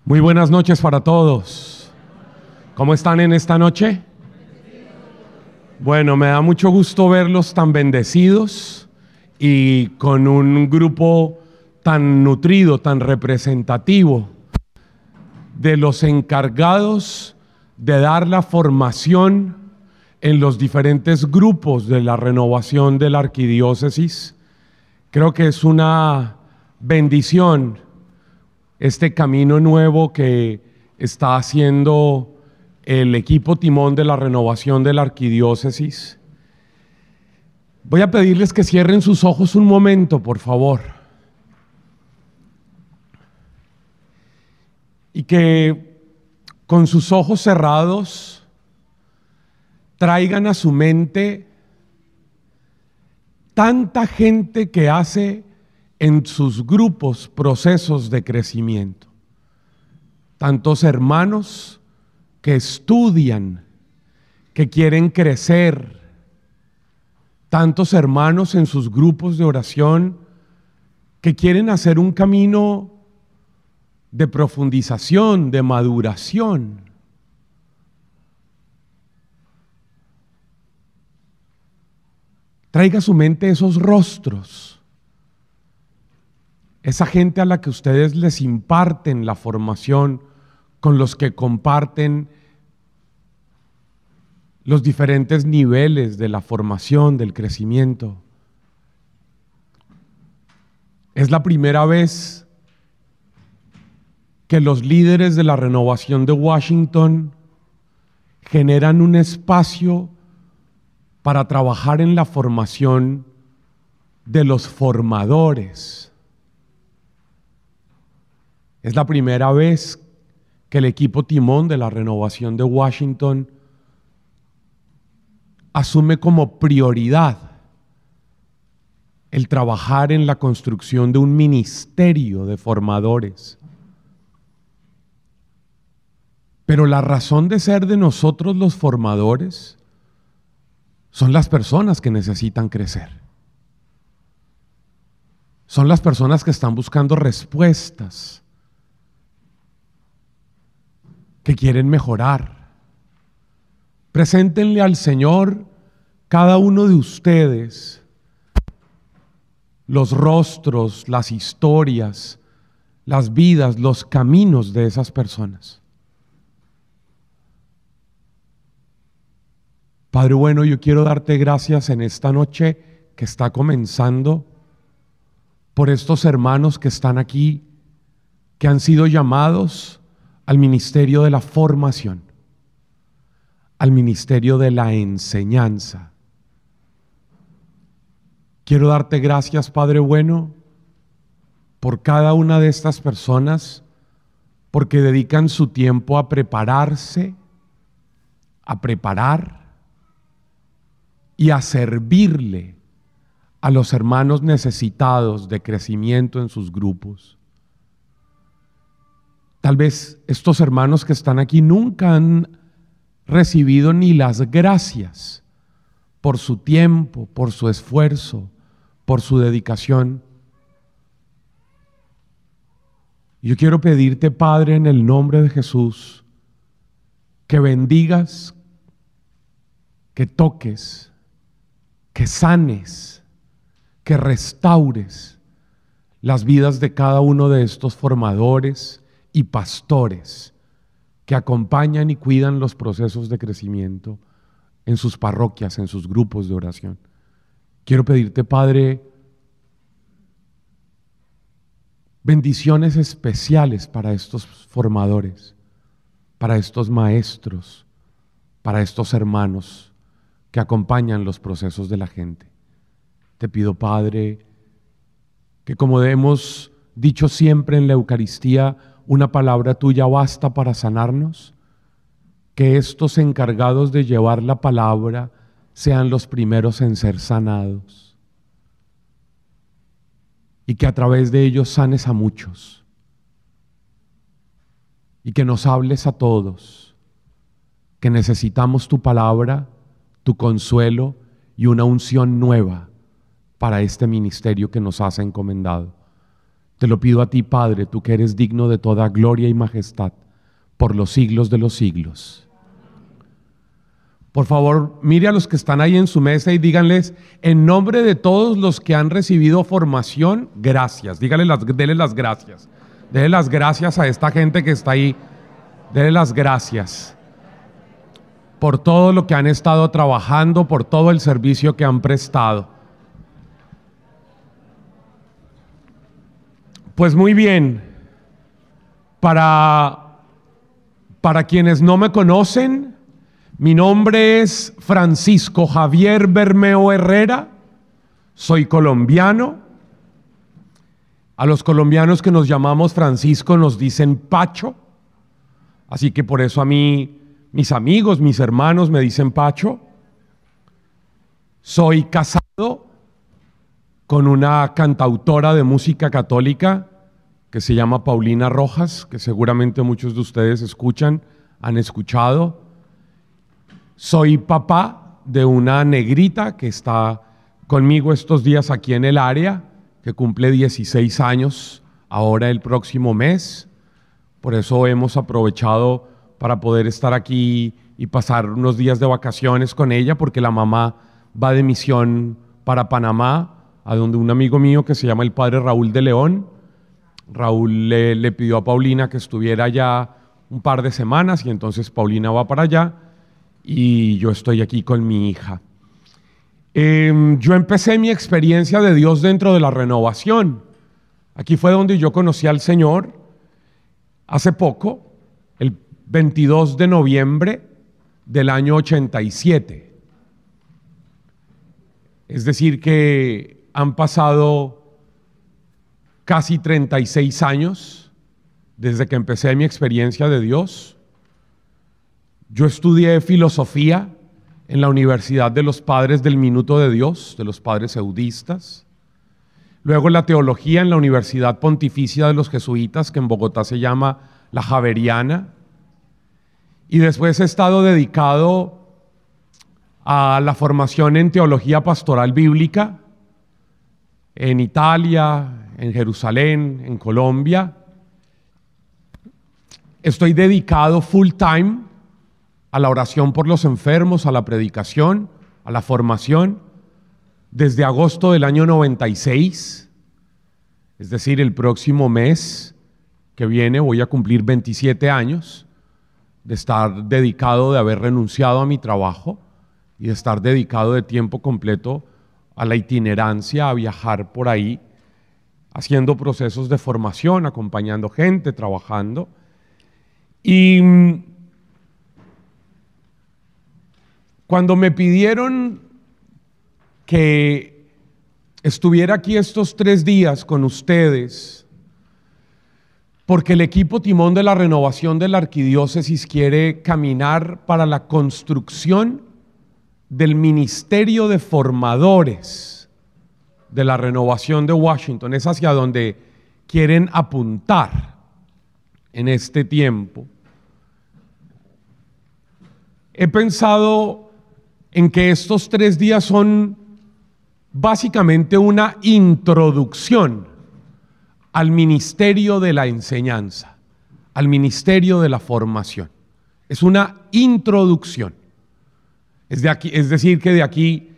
Muy buenas noches para todos. ¿Cómo están en esta noche? Bueno, me da mucho gusto verlos tan bendecidos y con un grupo tan nutrido, tan representativo de los encargados de dar la formación en los diferentes grupos de la renovación de la arquidiócesis. Creo que es una bendición este camino nuevo que está haciendo el equipo timón de la renovación de la arquidiócesis. Voy a pedirles que cierren sus ojos un momento, por favor, y que con sus ojos cerrados traigan a su mente tanta gente que hace en sus grupos procesos de crecimiento, tantos hermanos que estudian, que quieren crecer, tantos hermanos en sus grupos de oración que quieren hacer un camino de profundización, de maduración. Traiga a su mente esos rostros, esa gente a la que ustedes les imparten la formación, con los que comparten los diferentes niveles de la formación, del crecimiento. Es la primera vez que los líderes de la renovación de Washington generan un espacio para trabajar en la formación de los formadores. Es la primera vez que el equipo timón de la renovación de Washington asume como prioridad el trabajar en la construcción de un ministerio de formadores. Pero la razón de ser de nosotros los formadores son las personas que necesitan crecer. Son las personas que están buscando respuestas, que quieren mejorar. Preséntenle al Señor cada uno de ustedes los rostros, las historias, las vidas, los caminos de esas personas. Padre bueno, yo quiero darte gracias en esta noche que está comenzando por estos hermanos que están aquí, que han sido llamados al ministerio de la formación, al ministerio de la enseñanza. Quiero darte gracias, Padre bueno, por cada una de estas personas, porque dedican su tiempo a prepararse, a preparar y a servirle a los hermanos necesitados de crecimiento en sus grupos. Tal vez estos hermanos que están aquí nunca han recibido ni las gracias por su tiempo, por su esfuerzo, por su dedicación. Yo quiero pedirte, Padre, en el nombre de Jesús, que bendigas, que toques, que sanes, que restaures las vidas de cada uno de estos formadores y pastores que acompañan y cuidan los procesos de crecimiento en sus parroquias, en sus grupos de oración. Quiero pedirte, Padre, bendiciones especiales para estos formadores, para estos maestros, para estos hermanos que acompañan los procesos de la gente. Te pido, Padre, que como hemos dicho siempre en la Eucaristía, una palabra tuya basta para sanarnos, que estos encargados de llevar la palabra sean los primeros en ser sanados y que a través de ellos sanes a muchos y que nos hables a todos, que necesitamos tu palabra, tu consuelo y una unción nueva para este ministerio que nos has encomendado. Te lo pido a ti, Padre, tú que eres digno de toda gloria y majestad, por los siglos de los siglos. Por favor, mire a los que están ahí en su mesa y díganles, en nombre de todos los que han recibido formación, gracias. Denle las gracias. Denle las gracias a esta gente que está ahí. Denle las gracias por todo lo que han estado trabajando, por todo el servicio que han prestado. Pues muy bien, para quienes no me conocen, mi nombre es Francisco Javier Bermeo Herrera, soy colombiano. A los colombianos que nos llamamos Francisco nos dicen Pacho, así que por eso a mí, mis amigos, mis hermanos me dicen Pacho. Soy casado con una cantautora de música católica que se llama Paulina Rojas, que seguramente muchos de ustedes escuchan, han escuchado. Soy papá de una negrita que está conmigo estos días aquí en el área, que cumple 16 años ahora el próximo mes. Por eso hemos aprovechado para poder estar aquí y pasar unos días de vacaciones con ella, porque la mamá va de misión para Panamá, a donde un amigo mío que se llama el padre Raúl de León. Raúl le pidió a Paulina que estuviera allá un par de semanas y entonces Paulina va para allá y yo estoy aquí con mi hija. Yo empecé mi experiencia de Dios dentro de la renovación. Aquí fue donde yo conocí al Señor hace poco, el 22 de noviembre del año 87. Es decir que han pasado casi 36 años desde que empecé mi experiencia de Dios. Yo estudié filosofía en la Universidad de los Padres del Minuto de Dios, de los Padres Eudistas. Luego la teología en la Universidad Pontificia de los Jesuitas, que en Bogotá se llama la Javeriana. Y después he estado dedicado a la formación en teología pastoral bíblica en Italia, en Jerusalén, en Colombia. Estoy dedicado full time a la oración por los enfermos, a la predicación, a la formación, desde agosto del año 96, es decir, el próximo mes que viene voy a cumplir 27 años de estar dedicado, de haber renunciado a mi trabajo y de estar dedicado de tiempo completo a la itinerancia, a viajar por ahí, haciendo procesos de formación, acompañando gente, trabajando. Y cuando me pidieron que estuviera aquí estos 3 días con ustedes, porque el equipo timón de la renovación de la arquidiócesis quiere caminar para la construcción del ministerio de formadores de la renovación de Washington, es hacia donde quieren apuntar en este tiempo. He pensado en que estos 3 días son básicamente una introducción al ministerio de la enseñanza, al ministerio de la formación. Es una introducción. Es decir, que de aquí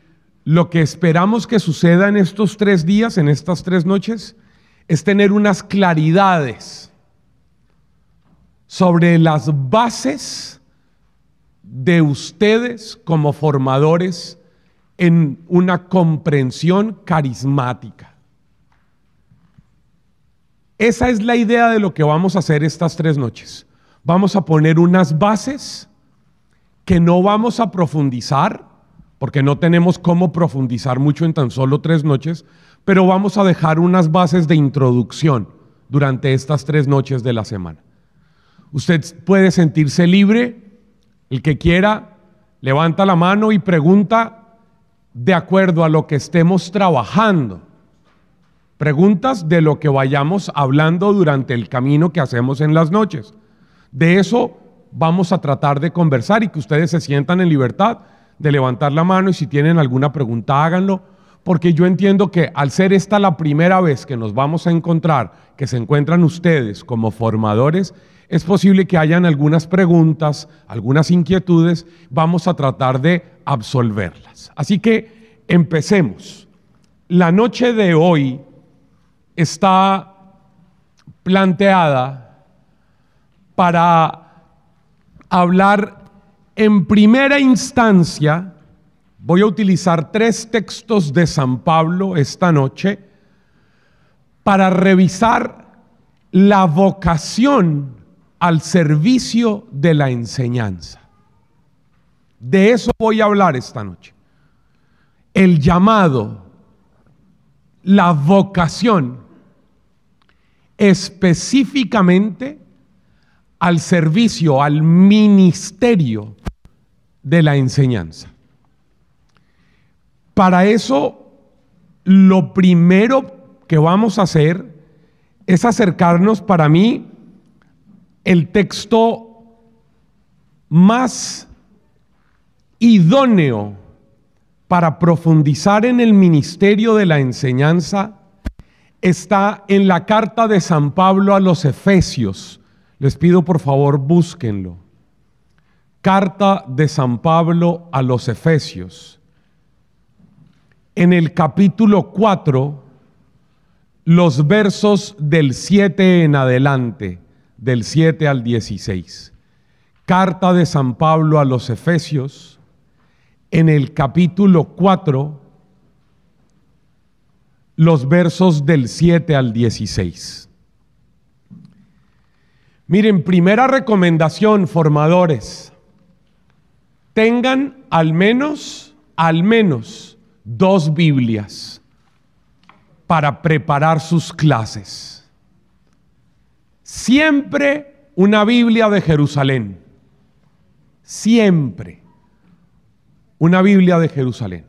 lo que esperamos que suceda en estos 3 días, en estas 3 noches, es tener unas claridades sobre las bases de ustedes como formadores en una comprensión carismática. Esa es la idea de lo que vamos a hacer estas 3 noches. Vamos a poner unas bases que no vamos a profundizar, porque no tenemos cómo profundizar mucho en tan solo 3 noches, pero vamos a dejar unas bases de introducción durante estas 3 noches de la semana. Usted puede sentirse libre, el que quiera, levanta la mano y pregunta de acuerdo a lo que estemos trabajando. Preguntas de lo que vayamos hablando durante el camino que hacemos en las noches. De eso vamos a tratar de conversar y que ustedes se sientan en libertad de levantar la mano y si tienen alguna pregunta háganlo, porque yo entiendo que al ser esta la primera vez que nos vamos a encontrar, que se encuentran ustedes como formadores, es posible que hayan algunas preguntas, algunas inquietudes, vamos a tratar de absolverlas. Así que empecemos. La noche de hoy está planteada para hablar en primera instancia. Voy a utilizar 3 textos de San Pablo esta noche para revisar la vocación al servicio de la enseñanza. De eso voy a hablar esta noche. El llamado, la vocación, específicamente al servicio, al ministerio de la enseñanza. Para eso, lo primero que vamos a hacer es acercarnos, para mí, el texto más idóneo para profundizar en el ministerio de la enseñanza está en la carta de San Pablo a los Efesios. Les pido por favor búsquenlo. Carta de San Pablo a los Efesios. En el capítulo 4, los versos del 7 en adelante, del 7 al 16. Carta de San Pablo a los Efesios, en el capítulo 4, los versos del 7 al 16. Miren, primera recomendación, formadores, tengan al menos 2 Biblias para preparar sus clases. Siempre una Biblia de Jerusalén. Siempre una Biblia de Jerusalén.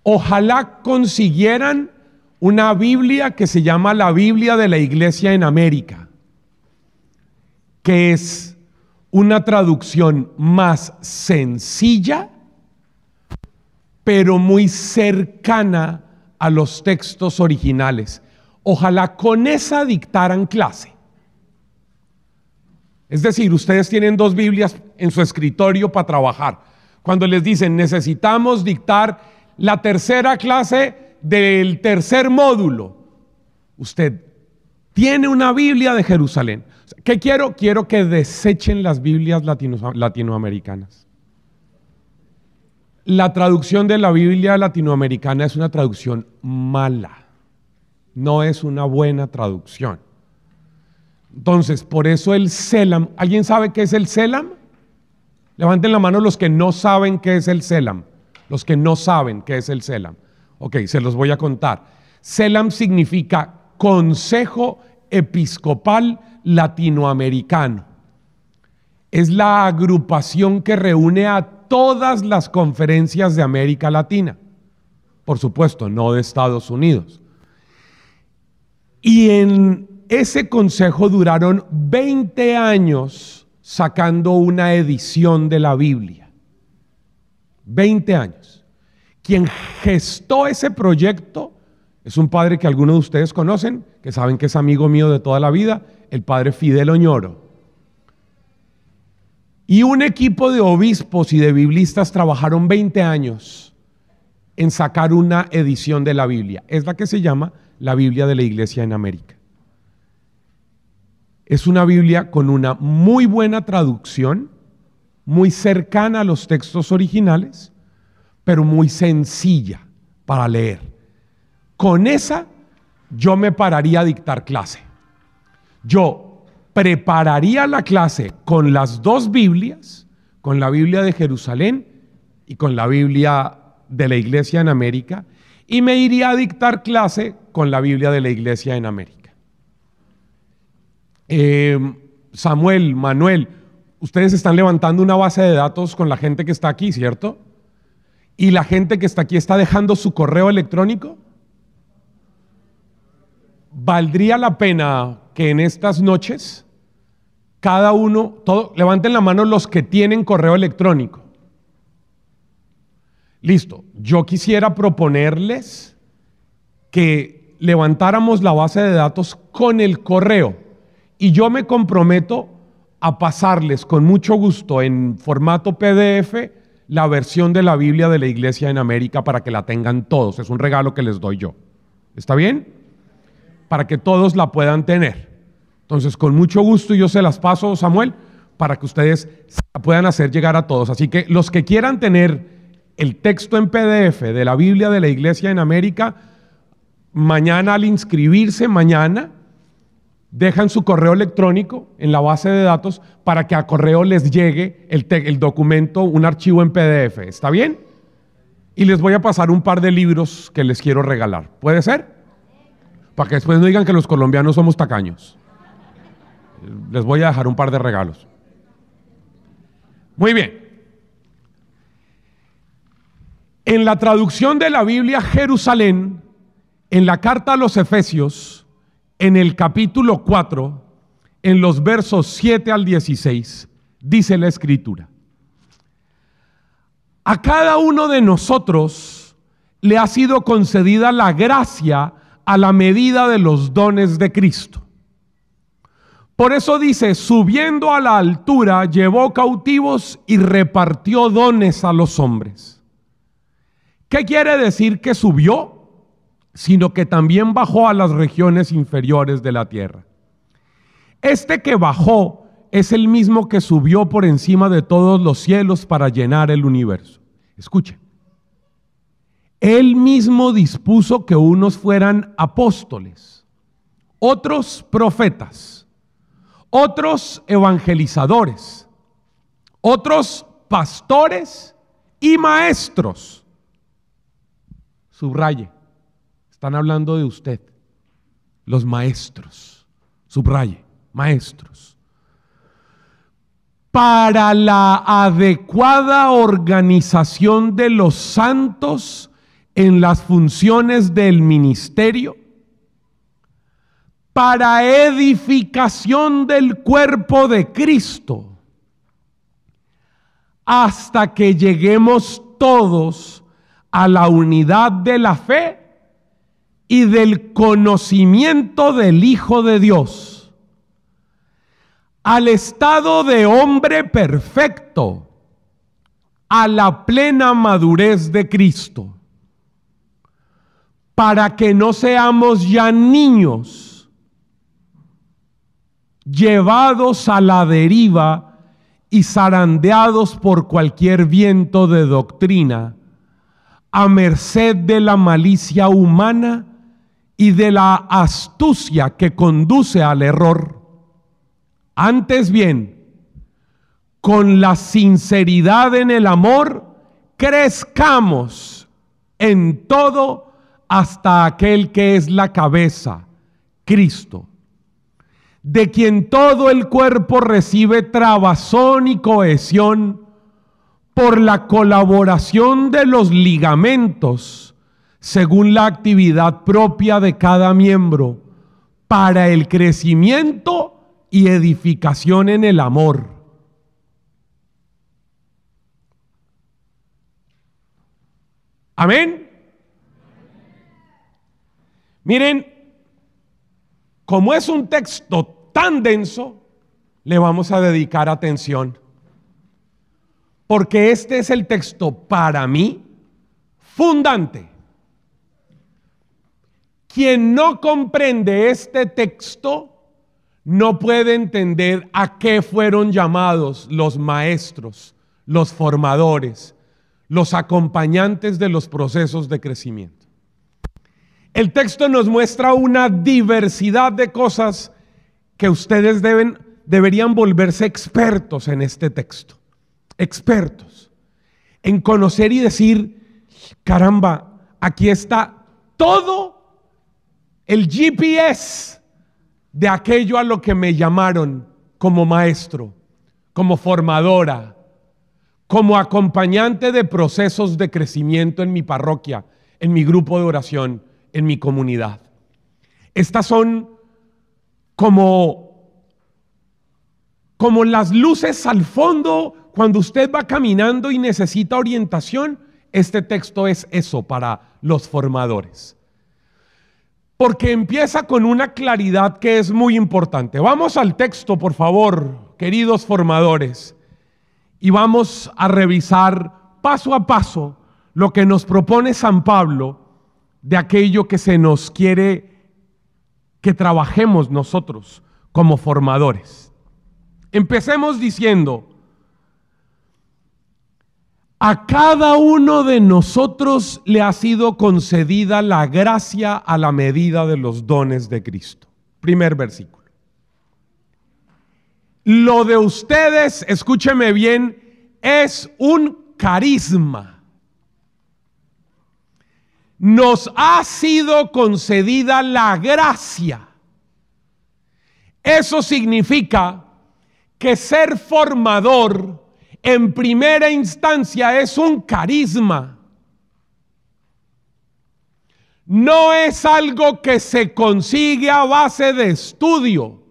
Ojalá consiguieran una Biblia que se llama la Biblia de la Iglesia en América, que es una traducción más sencilla, pero muy cercana a los textos originales. Ojalá con esa dictaran clase. Es decir, ustedes tienen 2 Biblias en su escritorio para trabajar. Cuando les dicen, necesitamos dictar la tercera clase del tercer módulo, usted tiene una Biblia de Jerusalén. ¿Qué quiero? Quiero que desechen las Biblias latinoamericanas. La traducción de la Biblia latinoamericana es una traducción mala. No es una buena traducción. Entonces, por eso el Selam. ¿Alguien sabe qué es el Selam? Levanten la mano los que no saben qué es el Selam. Los que no saben qué es el Selam. Ok, se los voy a contar. Selam significa Consejo Episcopal Latinoamericano. Es la agrupación que reúne a todas las conferencias de América Latina. Por supuesto, no de Estados Unidos. Y en ese consejo duraron 20 años sacando una edición de la Biblia. 20 años. Quien gestó ese proyecto es un padre que algunos de ustedes conocen, que saben que es amigo mío de toda la vida, el padre Fidel Oñoro. Y un equipo de obispos y de biblistas trabajaron 20 años en sacar una edición de la Biblia. Es la que se llama la Biblia de la Iglesia en América. Es una Biblia con una muy buena traducción, muy cercana a los textos originales, pero muy sencilla para leer. Con esa yo me pararía a dictar clase. Yo prepararía la clase con las 2 Biblias, con la Biblia de Jerusalén y con la Biblia de la Iglesia en América, y me iría a dictar clase con la Biblia de la Iglesia en América. Samuel, Manuel, ustedes están levantando una base de datos con la gente que está aquí, ¿cierto? ¿Y la gente que está aquí está dejando su correo electrónico? ¿Valdría la pena que en estas noches cada uno, levanten la mano los que tienen correo electrónico? Listo. Yo quisiera proponerles que levantáramos la base de datos con el correo y yo me comprometo a pasarles con mucho gusto en formato PDF la versión de la Biblia de la Iglesia en América para que la tengan todos. Es un regalo que les doy yo. ¿Está bien? Para que todos la puedan tener. Entonces, con mucho gusto yo se las paso, Samuel, para que ustedes la puedan hacer llegar a todos. Así que los que quieran tener el texto en PDF de la Biblia de la Iglesia en América, mañana al inscribirse, mañana, dejan su correo electrónico en la base de datos para que a correo les llegue el documento, un archivo en PDF. ¿Está bien? Y les voy a pasar un par de libros que les quiero regalar. ¿Puede ser? Para que después no digan que los colombianos somos tacaños. Les voy a dejar un par de regalos. Muy bien. En la traducción de la Biblia Jerusalén, en la carta a los Efesios, en el capítulo 4, en los versos 7 al 16, dice la Escritura: a cada uno de nosotros le ha sido concedida la gracia a la medida de los dones de Cristo. Por eso dice, subiendo a la altura, llevó cautivos y repartió dones a los hombres. ¿Qué quiere decir que subió? Sino que también bajó a las regiones inferiores de la tierra. Este que bajó es el mismo que subió por encima de todos los cielos para llenar el universo. Escuchen. Él mismo dispuso que unos fueran apóstoles, otros profetas, otros evangelizadores, otros pastores y maestros. Subraye, están hablando de usted, los maestros. Subraye, maestros. Para la adecuada organización de los santos en las funciones del ministerio, para edificación del cuerpo de Cristo, hasta que lleguemos todos a la unidad de la fe y del conocimiento del Hijo de Dios, al estado de hombre perfecto, a la plena madurez de Cristo, para que no seamos ya niños llevados a la deriva y zarandeados por cualquier viento de doctrina, a merced de la malicia humana y de la astucia que conduce al error. Antes bien, con la sinceridad en el amor, crezcamos en todo hasta aquel que es la cabeza, Cristo, de quien todo el cuerpo recibe trabazón y cohesión por la colaboración de los ligamentos, según la actividad propia de cada miembro, para el crecimiento y edificación en el amor. Amén. Miren, como es un texto tan denso, le vamos a dedicar atención, porque este es el texto para mí fundante. Quien no comprende este texto no puede entender a qué fueron llamados los maestros, los formadores, los acompañantes de los procesos de crecimiento. El texto nos muestra una diversidad de cosas que ustedes deberían volverse expertos en este texto. Expertos en conocer y decir, caramba, aquí está todo el GPS de aquello a lo que me llamaron como maestro, como formadora, como acompañante de procesos de crecimiento en mi parroquia, en mi grupo de oración, en mi comunidad. Estas son como las luces al fondo cuando usted va caminando y necesita orientación. Este texto es eso para los formadores. Porque empieza con una claridad que es muy importante. Vamos al texto, por favor, queridos formadores, y vamos a revisar paso a paso lo que nos propone San Pablo de aquello que se nos quiere que trabajemos nosotros como formadores. Empecemos diciendo: a cada uno de nosotros le ha sido concedida la gracia a la medida de los dones de Cristo. Primer versículo. Lo de ustedes, escúcheme bien, es un carisma. Nos ha sido concedida la gracia. Eso significa que ser formador en primera instancia es un carisma. No es algo que se consigue a base de estudio.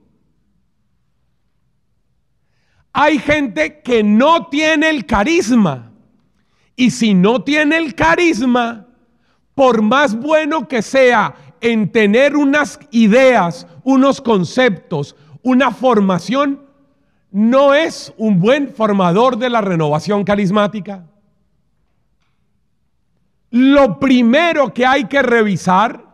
Hay gente que no tiene el carisma, y si no tiene el carisma, por más bueno que sea en tener unas ideas, unos conceptos, una formación, no es un buen formador de la renovación carismática. Lo primero que hay que revisar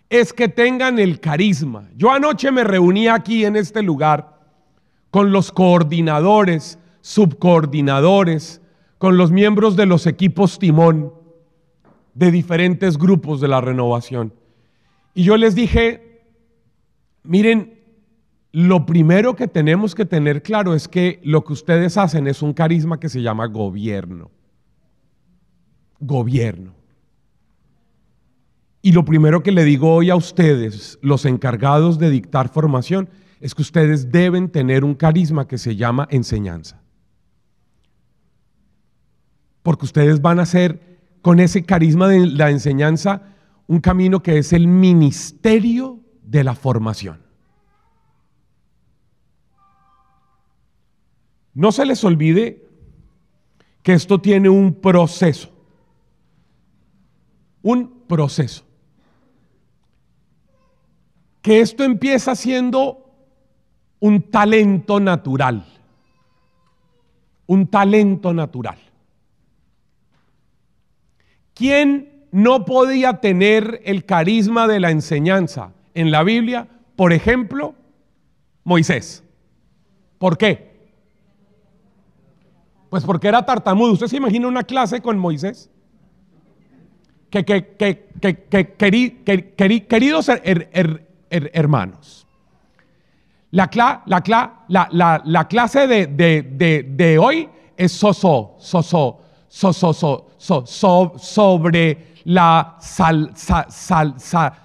es que tengan el carisma. Yo anoche me reuní aquí en este lugar con los coordinadores, subcoordinadores, con los miembros de los equipos timón de diferentes grupos de la renovación. Y yo les dije: miren, lo primero que tenemos que tener claro es que lo que ustedes hacen es un carisma que se llama gobierno. Gobierno. Y lo primero que le digo hoy a ustedes, los encargados de dictar formación, es que ustedes deben tener un carisma que se llama enseñanza. Porque ustedes van a hacer con ese carisma de la enseñanza un camino que es el ministerio de la formación. No se les olvide que esto tiene un proceso. Un proceso. Que esto empieza siendo un talento natural. Un talento natural. ¿Quién no podía tener el carisma de la enseñanza en la Biblia? Por ejemplo, Moisés. ¿Por qué? Pues porque era tartamudo. ¿Usted se imagina una clase con Moisés? Queridos hermanos, la clase de hoy es sobre la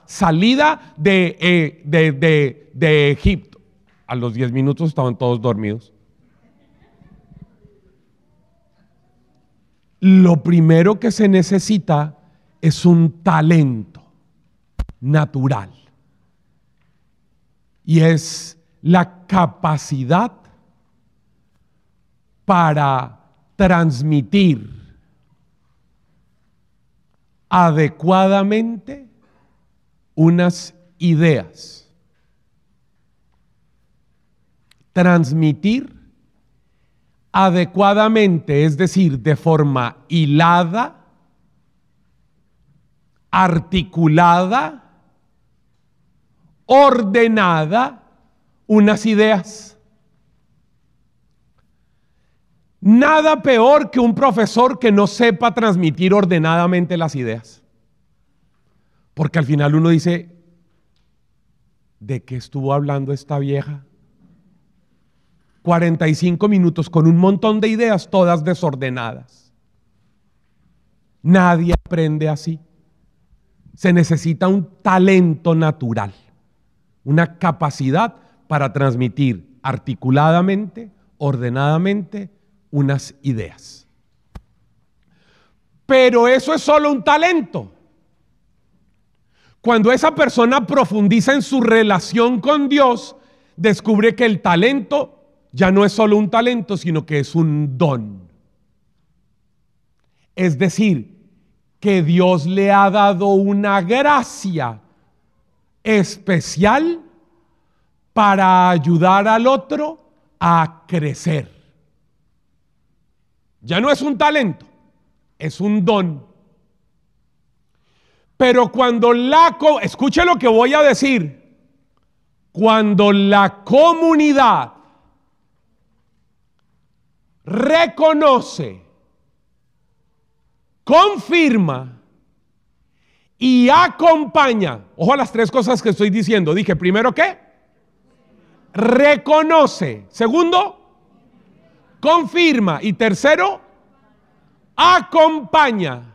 salida de Egipto. A los 10 minutos estaban todos dormidos. Lo primero que se necesita es un talento natural, y es la capacidad para transmitir adecuadamente unas ideas. Transmitir adecuadamente, es decir, de forma hilada, articulada, ordenada, unas ideas. Nada peor que un profesor que no sepa transmitir ordenadamente las ideas. Porque al final uno dice: ¿de qué estuvo hablando esta vieja? 45 minutos con un montón de ideas, todas desordenadas. Nadie aprende así. Se necesita un talento natural, una capacidad para transmitir articuladamente, ordenadamente, unas ideas. Pero eso es solo un talento. Cuando esa persona profundiza en su relación con Dios, descubre que el talento ya no es solo un talento, sino que es un don. Es decir, que Dios le ha dado una gracia especial para ayudar al otro a crecer. Ya no es un talento, es un don. Pero cuando escuche lo que voy a decir, cuando la comunidad reconoce, confirma y acompaña, ojo a las tres cosas que estoy diciendo. Dije, primero, ¿qué? Reconoce. Segundo, confirma. Y tercero, acompaña.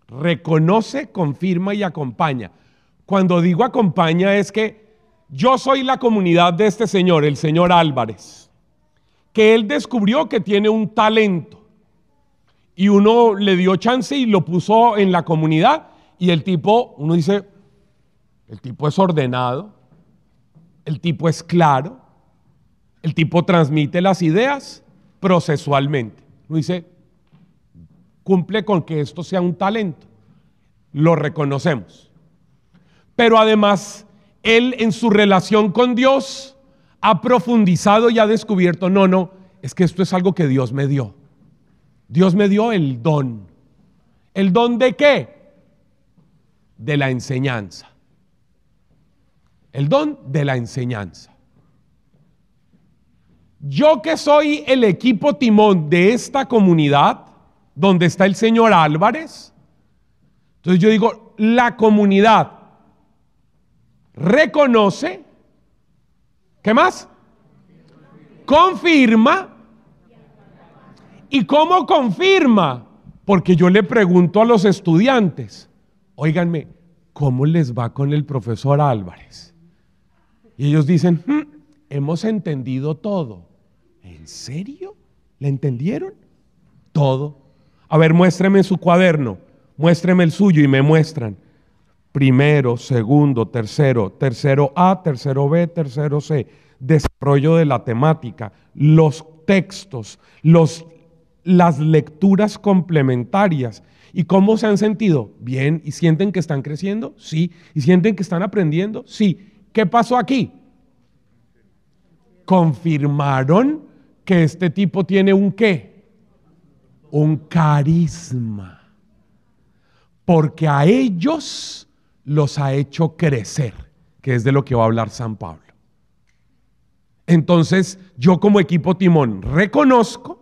Reconoce, confirma y acompaña. Cuando digo acompaña es que yo soy la comunidad de este señor, el señor Álvarez, que él descubrió que tiene un talento. Y uno le dio chance y lo puso en la comunidad. Y el tipo, uno dice, el tipo es ordenado, el tipo es claro, el tipo transmite las ideas procesualmente. Uno dice, cumple con que esto sea un talento. Lo reconocemos. Pero además, él en su relación con Dios ha profundizado y ha descubierto, no, es que esto es algo que Dios me dio. Dios me dio el don. ¿El don de qué? De la enseñanza. El don de la enseñanza. Yo que soy el equipo timón de esta comunidad, donde está el señor Álvarez, entonces yo digo, la comunidad reconoce, ¿qué más? Confirma. ¿Y cómo confirma? Porque yo le pregunto a los estudiantes, óiganme, ¿cómo les va con el profesor Álvarez? Y ellos dicen, hemos entendido todo. ¿En serio? ¿Le entendieron? Todo. A ver, muéstreme su cuaderno, muéstreme el suyo y me muestran. Primero, segundo, tercero, tercero A, tercero B, tercero C. Desarrollo de la temática, los textos, las lecturas complementarias. ¿Y cómo se han sentido? Bien. ¿Y sienten que están creciendo? Sí. ¿Y sienten que están aprendiendo? Sí. ¿Qué pasó aquí? Confirmaron que este tipo tiene un ¿qué? Un carisma. Porque a ellos los ha hecho crecer, que es de lo que va a hablar San Pablo. Entonces, yo como equipo timón reconozco,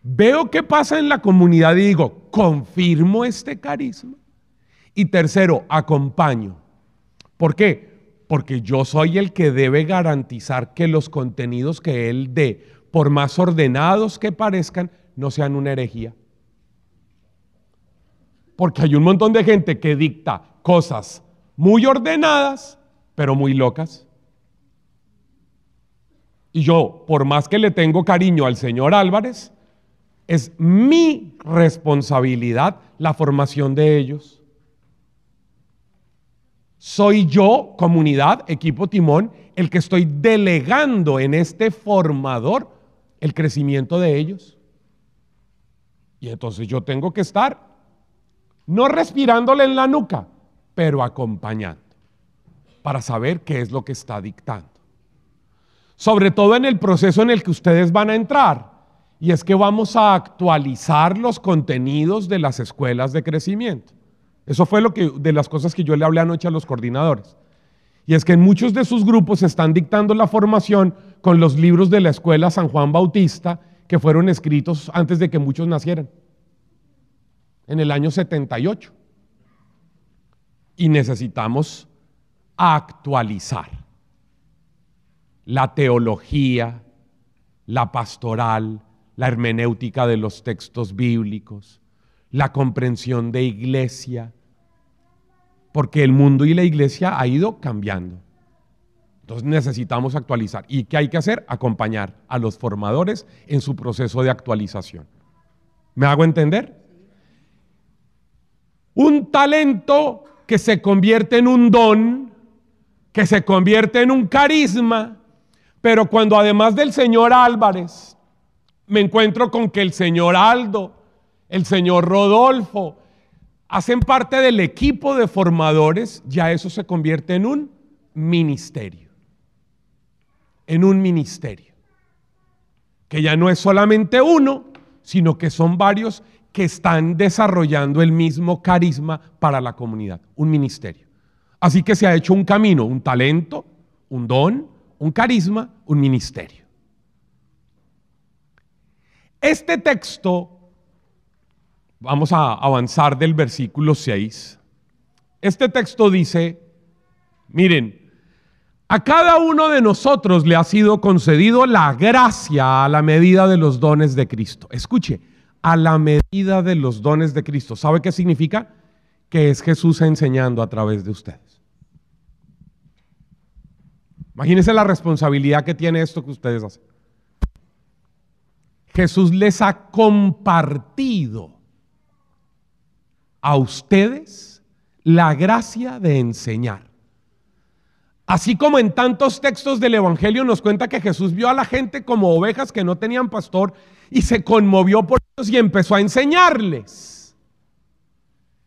veo qué pasa en la comunidad y digo, confirmo este carisma. Y tercero, acompaño. ¿Por qué? Porque yo soy el que debe garantizar que los contenidos que él dé, por más ordenados que parezcan, no sean una herejía. Porque hay un montón de gente que dicta cosas muy ordenadas, pero muy locas. Y yo, por más que le tengo cariño al señor Álvarez, es mi responsabilidad la formación de ellos. Soy yo, comunidad, equipo timón, el que estoy delegando en este formador el crecimiento de ellos. Y entonces yo tengo que estar, no respirándole en la nuca, pero acompañando, para saber qué es lo que está dictando. Sobre todo en el proceso en el que ustedes van a entrar. Y es que vamos a actualizar los contenidos de las escuelas de crecimiento. Eso fue de las cosas que yo le hablé anoche a los coordinadores. Y es que en muchos de sus grupos están dictando la formación con los libros de la escuela San Juan Bautista que fueron escritos antes de que muchos nacieran, en el año 78. Y necesitamos actualizar la teología, la pastoral, la hermenéutica de los textos bíblicos, la comprensión de iglesia, porque el mundo y la iglesia ha ido cambiando. Entonces necesitamos actualizar. ¿Y qué hay que hacer? Acompañar a los formadores en su proceso de actualización. ¿Me hago entender? Un talento que se convierte en un don, que se convierte en un carisma, pero cuando además del señor Álvarez me encuentro con que el señor Aldo, el señor Rodolfo, hacen parte del equipo de formadores, ya eso se convierte en un ministerio. En un ministerio. Que ya no es solamente uno, sino que son varios que están desarrollando el mismo carisma para la comunidad. Un ministerio. Así que se ha hecho un camino, un talento, un don, un carisma, un ministerio. Este texto, vamos a avanzar del versículo 6. Este texto dice, miren, a cada uno de nosotros le ha sido concedido la gracia a la medida de los dones de Cristo. Escuche, a la medida de los dones de Cristo. ¿Sabe qué significa? Que es Jesús enseñando a través de ustedes. Imagínense la responsabilidad que tiene esto que ustedes hacen. Jesús les ha compartido a ustedes la gracia de enseñar. Así como en tantos textos del Evangelio nos cuenta que Jesús vio a la gente como ovejas que no tenían pastor y se conmovió por ellos y empezó a enseñarles.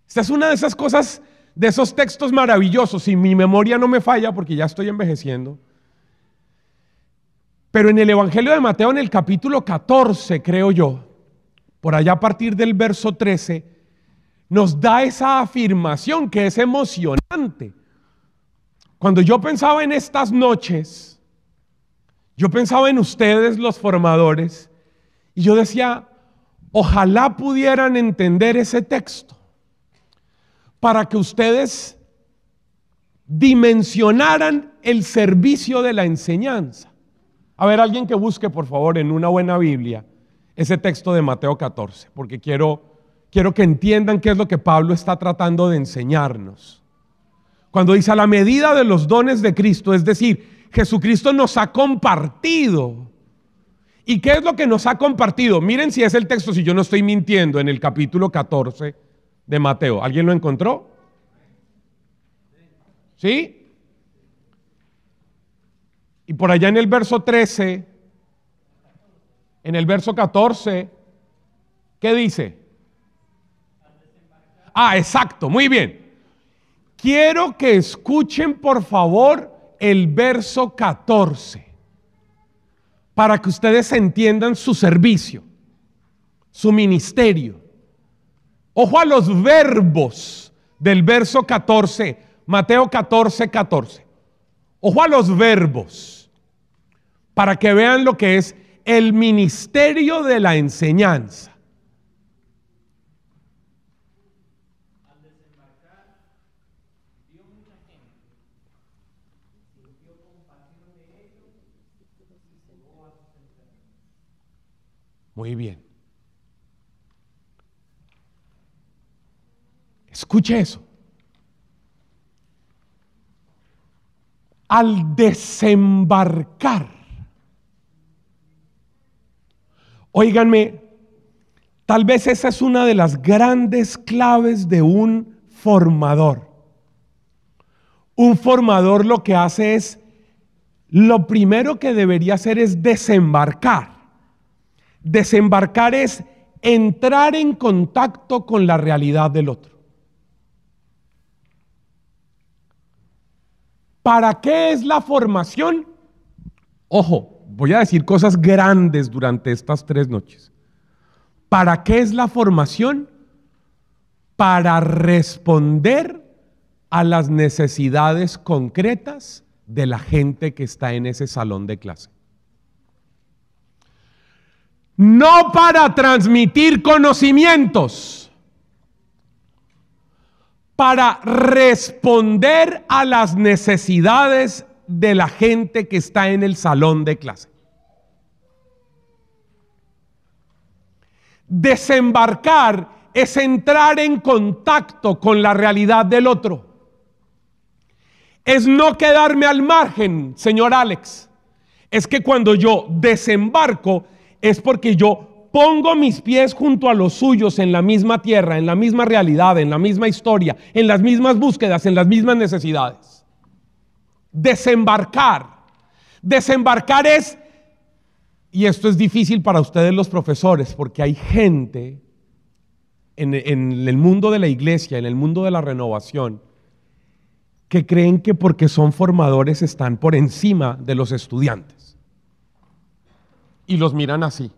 Esta es una de esas cosas, de esos textos maravillosos, si mi memoria no me falla porque ya estoy envejeciendo. Pero en el Evangelio de Mateo, en el capítulo 14, creo yo, por allá a partir del verso 13, nos da esa afirmación que es emocionante. Cuando yo pensaba en estas noches, yo pensaba en ustedes los formadores y yo decía, ojalá pudieran entender ese texto para que ustedes dimensionaran el servicio de la enseñanza. A ver, alguien que busque por favor en una buena Biblia ese texto de Mateo 14, porque quiero que entiendan qué es lo que Pablo está tratando de enseñarnos. Cuando dice a la medida de los dones de Cristo, es decir, Jesucristo nos ha compartido. ¿Y qué es lo que nos ha compartido? Miren si es el texto, si yo no estoy mintiendo, en el capítulo 14 de Mateo. ¿Alguien lo encontró? ¿Sí? Y por allá en el verso 13, en el verso 14, ¿qué dice? Ah, exacto, muy bien. Quiero que escuchen por favor el verso 14 para que ustedes entiendan su servicio, su ministerio. Ojo a los verbos del verso 14, Mateo 14, 14. Ojo a los verbos para que vean lo que es el ministerio de la enseñanza. Muy bien. Escuche eso. Al desembarcar, óiganme, tal vez esa es una de las grandes claves de un formador. Un formador lo que hace es, lo primero que debería hacer es desembarcar. Desembarcar es entrar en contacto con la realidad del otro. ¿Para qué es la formación? Ojo, voy a decir cosas grandes durante estas 3 noches. ¿Para qué es la formación? Para responder a las necesidades concretas de la gente que está en ese salón de clase. No para transmitir conocimientos, para responder a las necesidades de la gente que está en el salón de clase. Desembarcar es entrar en contacto con la realidad del otro. Es no quedarme al margen, señor Alex. Es que cuando yo desembarco es porque yo pongo mis pies junto a los suyos en la misma tierra, en la misma realidad, en la misma historia, en las mismas búsquedas, en las mismas necesidades. Desembarcar. Desembarcar es, y esto es difícil para ustedes los profesores, porque hay gente en el mundo de la iglesia, en el mundo de la renovación, que creen que porque son formadores están por encima de los estudiantes. Y los miran así.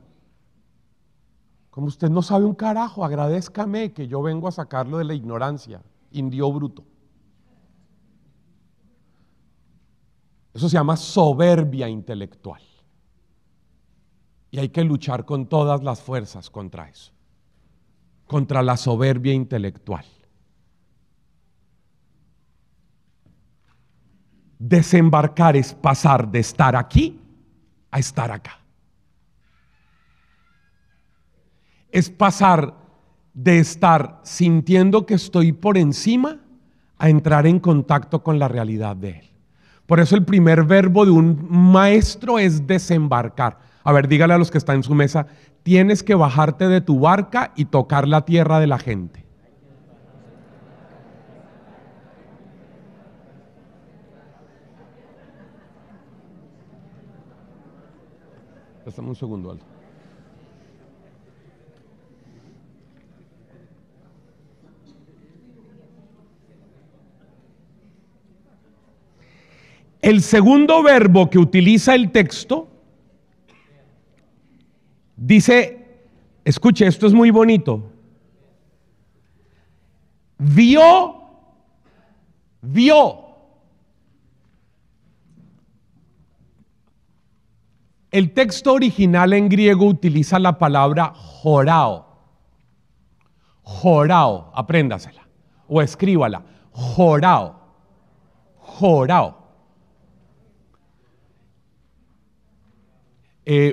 Como usted no sabe un carajo, agradézcame que yo vengo a sacarlo de la ignorancia, indio bruto. Eso se llama soberbia intelectual. Y hay que luchar con todas las fuerzas contra eso, contra la soberbia intelectual. Desembarcar es pasar de estar aquí a estar acá. Es pasar de estar sintiendo que estoy por encima a entrar en contacto con la realidad de Él. Por eso el primer verbo de un maestro es desembarcar. A ver, dígale a los que están en su mesa, tienes que bajarte de tu barca y tocar la tierra de la gente. Préstame un segundo, Aldo. El segundo verbo que utiliza el texto dice, escuche, esto es muy bonito. Vio. El texto original en griego utiliza la palabra jorao. Jorao, apréndasela o escríbala. Jorao.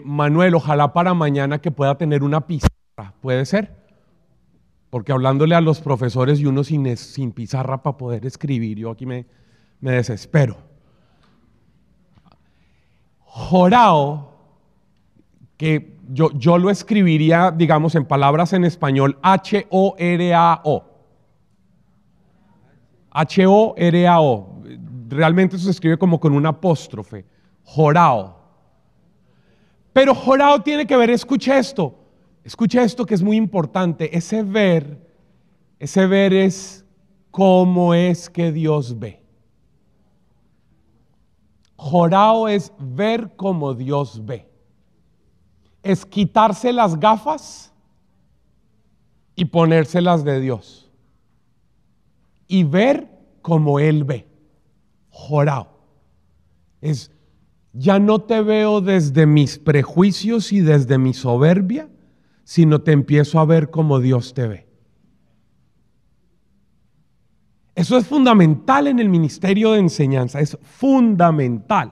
Manuel, ojalá para mañana que pueda tener una pizarra, ¿puede ser? Porque hablándole a los profesores y uno sin pizarra para poder escribir, yo aquí me desespero. Jorao, que yo lo escribiría, digamos, en palabras en español, H-O-R-A-O. H-O-R-A-O. Realmente eso se escribe como con un apóstrofe. Jorao. Pero jorao tiene que ver, escuche esto que es muy importante. Ese ver es cómo es que Dios ve. Jorao es ver como Dios ve. Es quitarse las gafas y ponérselas de Dios. Y ver como Él ve. Jorao. Es, ya no te veo desde mis prejuicios y desde mi soberbia, sino te empiezo a ver como Dios te ve. Eso es fundamental en el ministerio de enseñanza, es fundamental.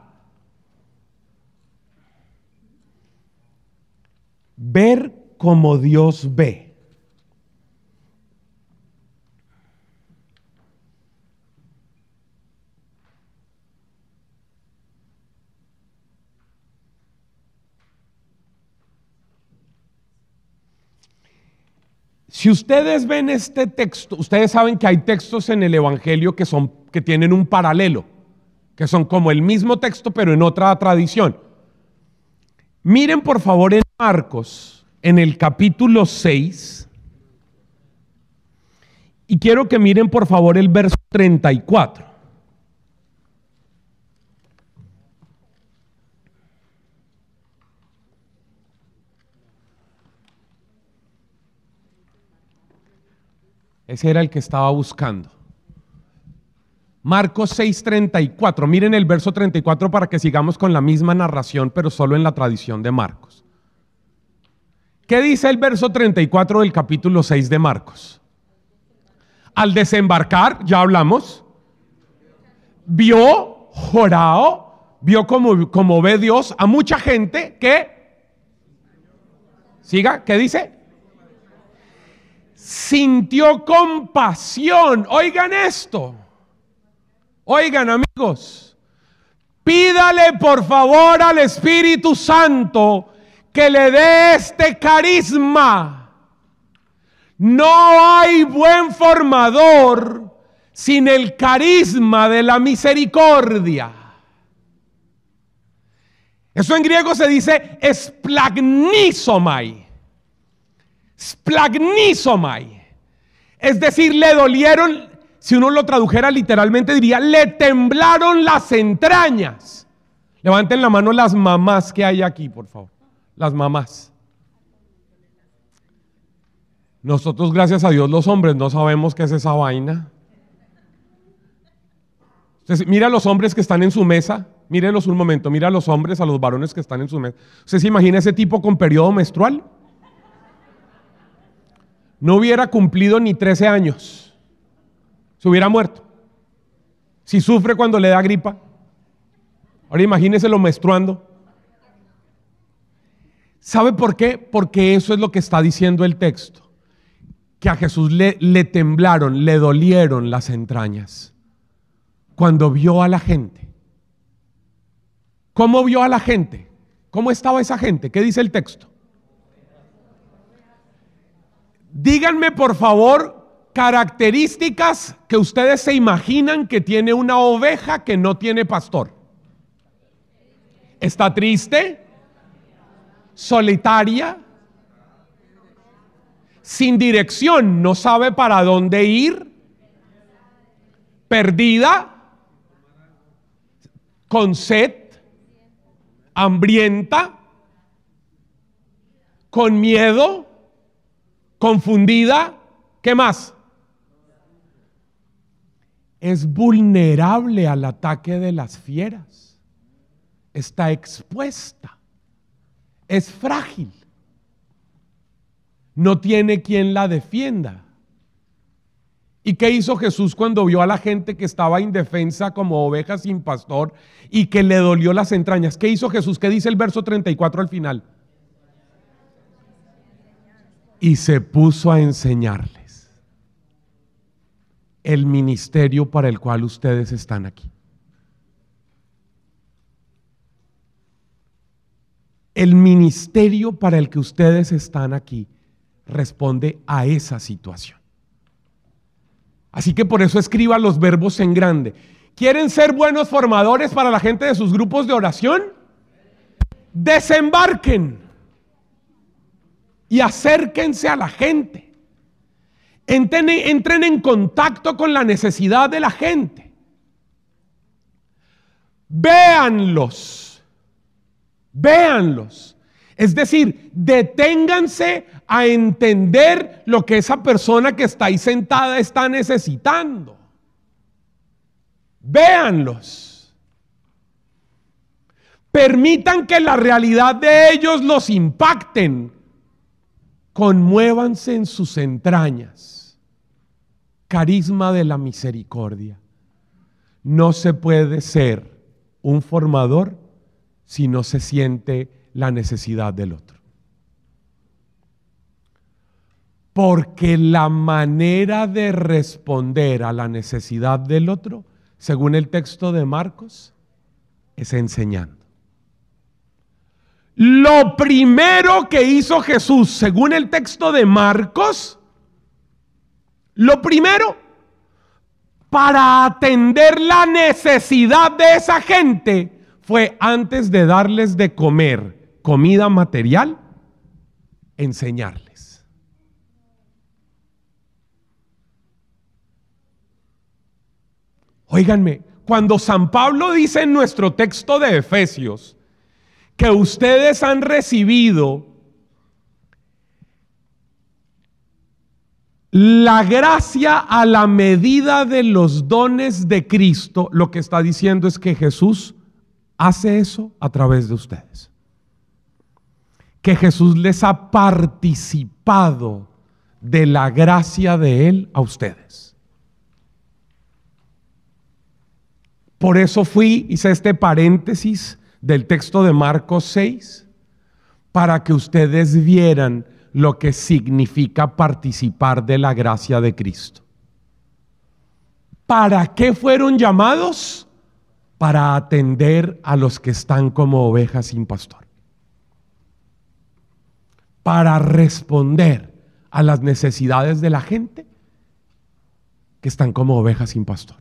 Ver como Dios ve. Si ustedes ven este texto, ustedes saben que hay textos en el Evangelio que tienen un paralelo, que son como el mismo texto pero en otra tradición. Miren por favor en Marcos, en el capítulo 6, y quiero que miren por favor el verso 34. Ese era el que estaba buscando. Marcos 6:34. Miren el verso 34 para que sigamos con la misma narración, pero solo en la tradición de Marcos. ¿Qué dice el verso 34 del capítulo 6 de Marcos? Al desembarcar, ya hablamos, vio, jorao, vio como ve Dios a mucha gente que, siga, ¿qué dice? Sintió compasión. Oigan esto. Oigan, amigos. Pídale por favor al Espíritu Santo que le dé este carisma. No hay buen formador sin el carisma de la misericordia. Eso en griego se dice esplagnisomai. Splagnisomai. Es decir, le dolieron, si uno lo tradujera literalmente diría, le temblaron las entrañas. Levanten la mano las mamás que hay aquí, por favor. Las mamás. Nosotros, gracias a Dios, los hombres no sabemos qué es esa vaina. Entonces, mira a los hombres que están en su mesa, mírenlos un momento, mira a los hombres, a los varones que están en su mesa. ¿Usted se imagina ese tipo con periodo menstrual? No hubiera cumplido ni 13 años, se hubiera muerto. Si sufre cuando le da gripa, ahora imagínenselo menstruando. ¿Sabe por qué? Porque eso es lo que está diciendo el texto, que a Jesús le temblaron, le dolieron las entrañas cuando vio a la gente. ¿Cómo vio a la gente? ¿Cómo estaba esa gente? ¿Qué dice el texto? Díganme, por favor, características que ustedes se imaginan que tiene una oveja que no tiene pastor. ¿Está triste? ¿Solitaria? ¿Sin dirección? ¿No sabe para dónde ir? ¿Perdida? ¿Con sed? ¿Hambrienta? ¿Con miedo? ¿Confundida? ¿Qué más? Es vulnerable al ataque de las fieras. Está expuesta. Es frágil. No tiene quien la defienda. ¿Y qué hizo Jesús cuando vio a la gente que estaba indefensa como oveja sin pastor y que le dolió las entrañas? ¿Qué hizo Jesús? ¿Qué dice el verso 34 al final? Y se puso a enseñarles el ministerio para el cual ustedes están aquí. El ministerio para el que ustedes están aquí responde a esa situación. Así que por eso escriba los verbos en grande. ¿Quieren ser buenos formadores para la gente de sus grupos de oración? Desembarquen y acérquense a la gente. Entren en contacto con la necesidad de la gente. Véanlos. Es decir, deténganse a entender lo que esa persona que está ahí sentada está necesitando. Véanlos. Permitan que la realidad de ellos los impacten. Conmuévanse en sus entrañas. Carisma de la misericordia. No se puede ser un formador si no se siente la necesidad del otro. Porque la manera de responder a la necesidad del otro, según el texto de Marcos, es enseñando. Lo primero que hizo Jesús, según el texto de Marcos, lo primero, para atender la necesidad de esa gente, fue antes de darles de comer comida material, enseñarles. Óiganme, cuando San Pablo dice en nuestro texto de Efesios que ustedes han recibido la gracia a la medida de los dones de Cristo, lo que está diciendo es que Jesús hace eso a través de ustedes. Que Jesús les ha participado de la gracia de Él a ustedes. Por eso hice este paréntesis del texto de Marcos 6, para que ustedes vieran lo que significa participar de la gracia de Cristo. ¿Para qué fueron llamados? Para atender a los que están como ovejas sin pastor. Para responder a las necesidades de la gente que están como ovejas sin pastor.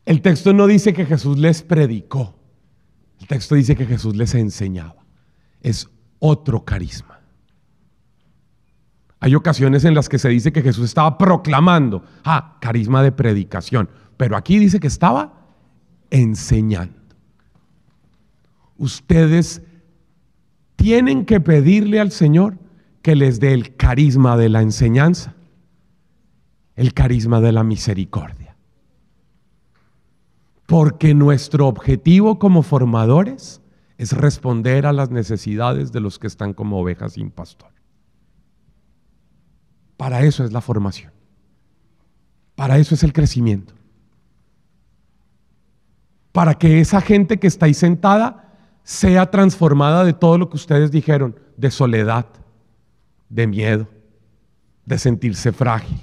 El texto no dice que Jesús les predicó. El texto dice que Jesús les enseñaba. Es otro carisma. Hay ocasiones en las que se dice que Jesús estaba proclamando, carisma de predicación, pero aquí dice que estaba enseñando. Ustedes tienen que pedirle al Señor que les dé el carisma de la enseñanza, el carisma de la misericordia. Porque nuestro objetivo como formadores es responder a las necesidades de los que están como ovejas sin pastor. Para eso es la formación. Para eso es el crecimiento. Para que esa gente que está ahí sentada sea transformada de todo lo que ustedes dijeron, de soledad, de miedo, de sentirse frágil,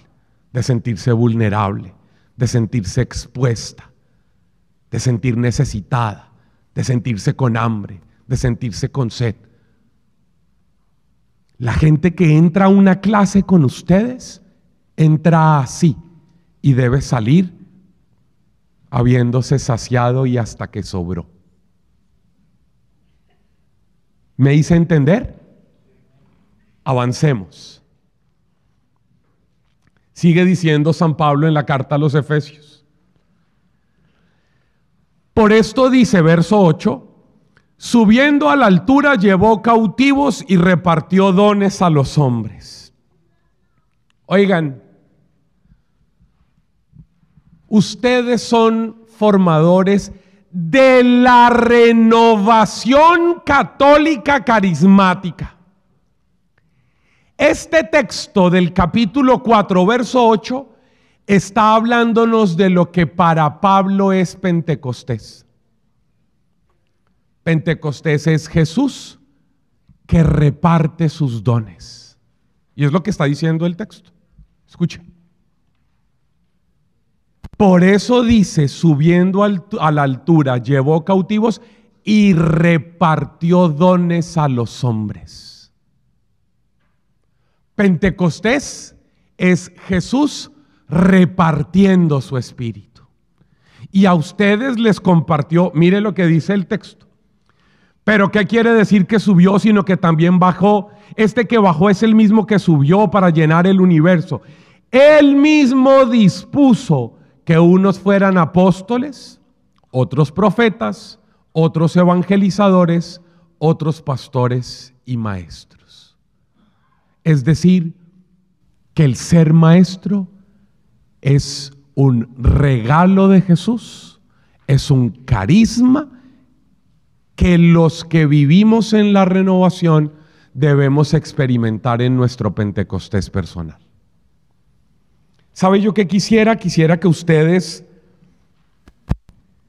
de sentirse vulnerable, de sentirse expuesta, de sentir necesitada, de sentirse con hambre, de sentirse con sed. La gente que entra a una clase con ustedes, entra así y debe salir habiéndose saciado y hasta que sobró. ¿Me hice entender? Avancemos. Sigue diciendo San Pablo en la carta a los Efesios. Por esto dice, verso 8, subiendo a la altura llevó cautivos y repartió dones a los hombres. Oigan, ustedes son formadores de la renovación católica carismática. Este texto del capítulo 4, verso 8, está hablándonos de lo que para Pablo es Pentecostés. Pentecostés es Jesús que reparte sus dones. Y es lo que está diciendo el texto. Escuchen. Por eso dice, subiendo a la altura, llevó cautivos y repartió dones a los hombres. Pentecostés es Jesús repartiendo su espíritu. Y a ustedes les compartió, mire lo que dice el texto. Pero ¿qué quiere decir que subió? Sino que también bajó. Este que bajó es el mismo que subió para llenar el universo. Él mismo dispuso que unos fueran apóstoles, otros profetas, otros evangelizadores, otros pastores y maestros. Es decir, que el ser maestro es un regalo de Jesús, es un carisma que los que vivimos en la renovación debemos experimentar en nuestro Pentecostés personal. ¿Sabe yo qué quisiera? Quisiera que ustedes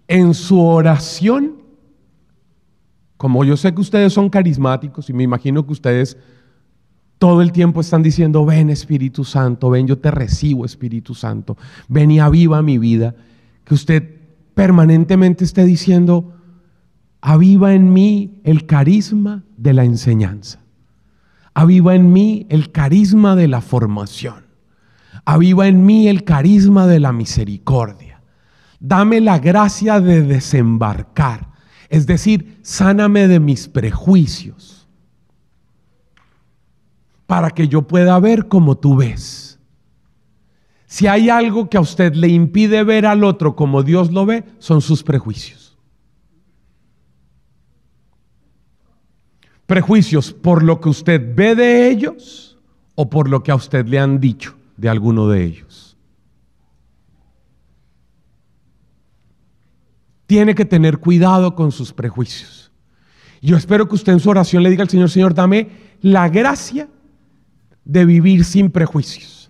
en su oración, como yo sé que ustedes son carismáticos y me imagino que ustedes todo el tiempo están diciendo, ven Espíritu Santo, ven, yo te recibo Espíritu Santo, ven y aviva mi vida, que usted permanentemente esté diciendo, aviva en mí el carisma de la enseñanza, aviva en mí el carisma de la formación, aviva en mí el carisma de la misericordia, dame la gracia de desembarcar, es decir, sáname de mis prejuicios, para que yo pueda ver como tú ves. Si hay algo que a usted le impide ver al otro como Dios lo ve, son sus prejuicios. Prejuicios por lo que usted ve de ellos o por lo que a usted le han dicho de alguno de ellos. Tiene que tener cuidado con sus prejuicios. Yo espero que usted en su oración le diga al Señor, Señor, dame la gracia de vivir sin prejuicios,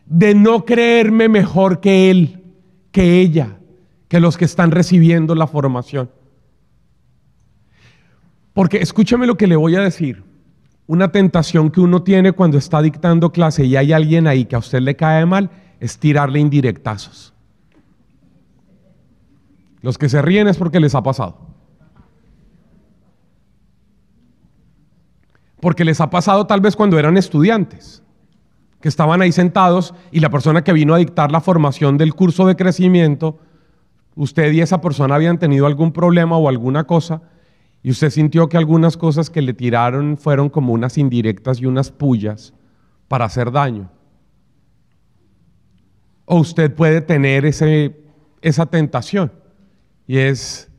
de no creerme mejor que él, que ella, que los que están recibiendo la formación. Porque escúchame lo que le voy a decir. Una tentación que uno tiene cuando está dictando clase y hay alguien ahí que a usted le cae mal es tirarle indirectazos. Los que se ríen es porque les ha pasado. Porque les ha pasado tal vez cuando eran estudiantes, que estaban ahí sentados y la persona que vino a dictar la formación del curso de crecimiento, usted y esa persona habían tenido algún problema o alguna cosa y usted sintió que algunas cosas que le tiraron fueron como unas indirectas y unas pullas para hacer daño. O usted puede tener esa tentación, y es,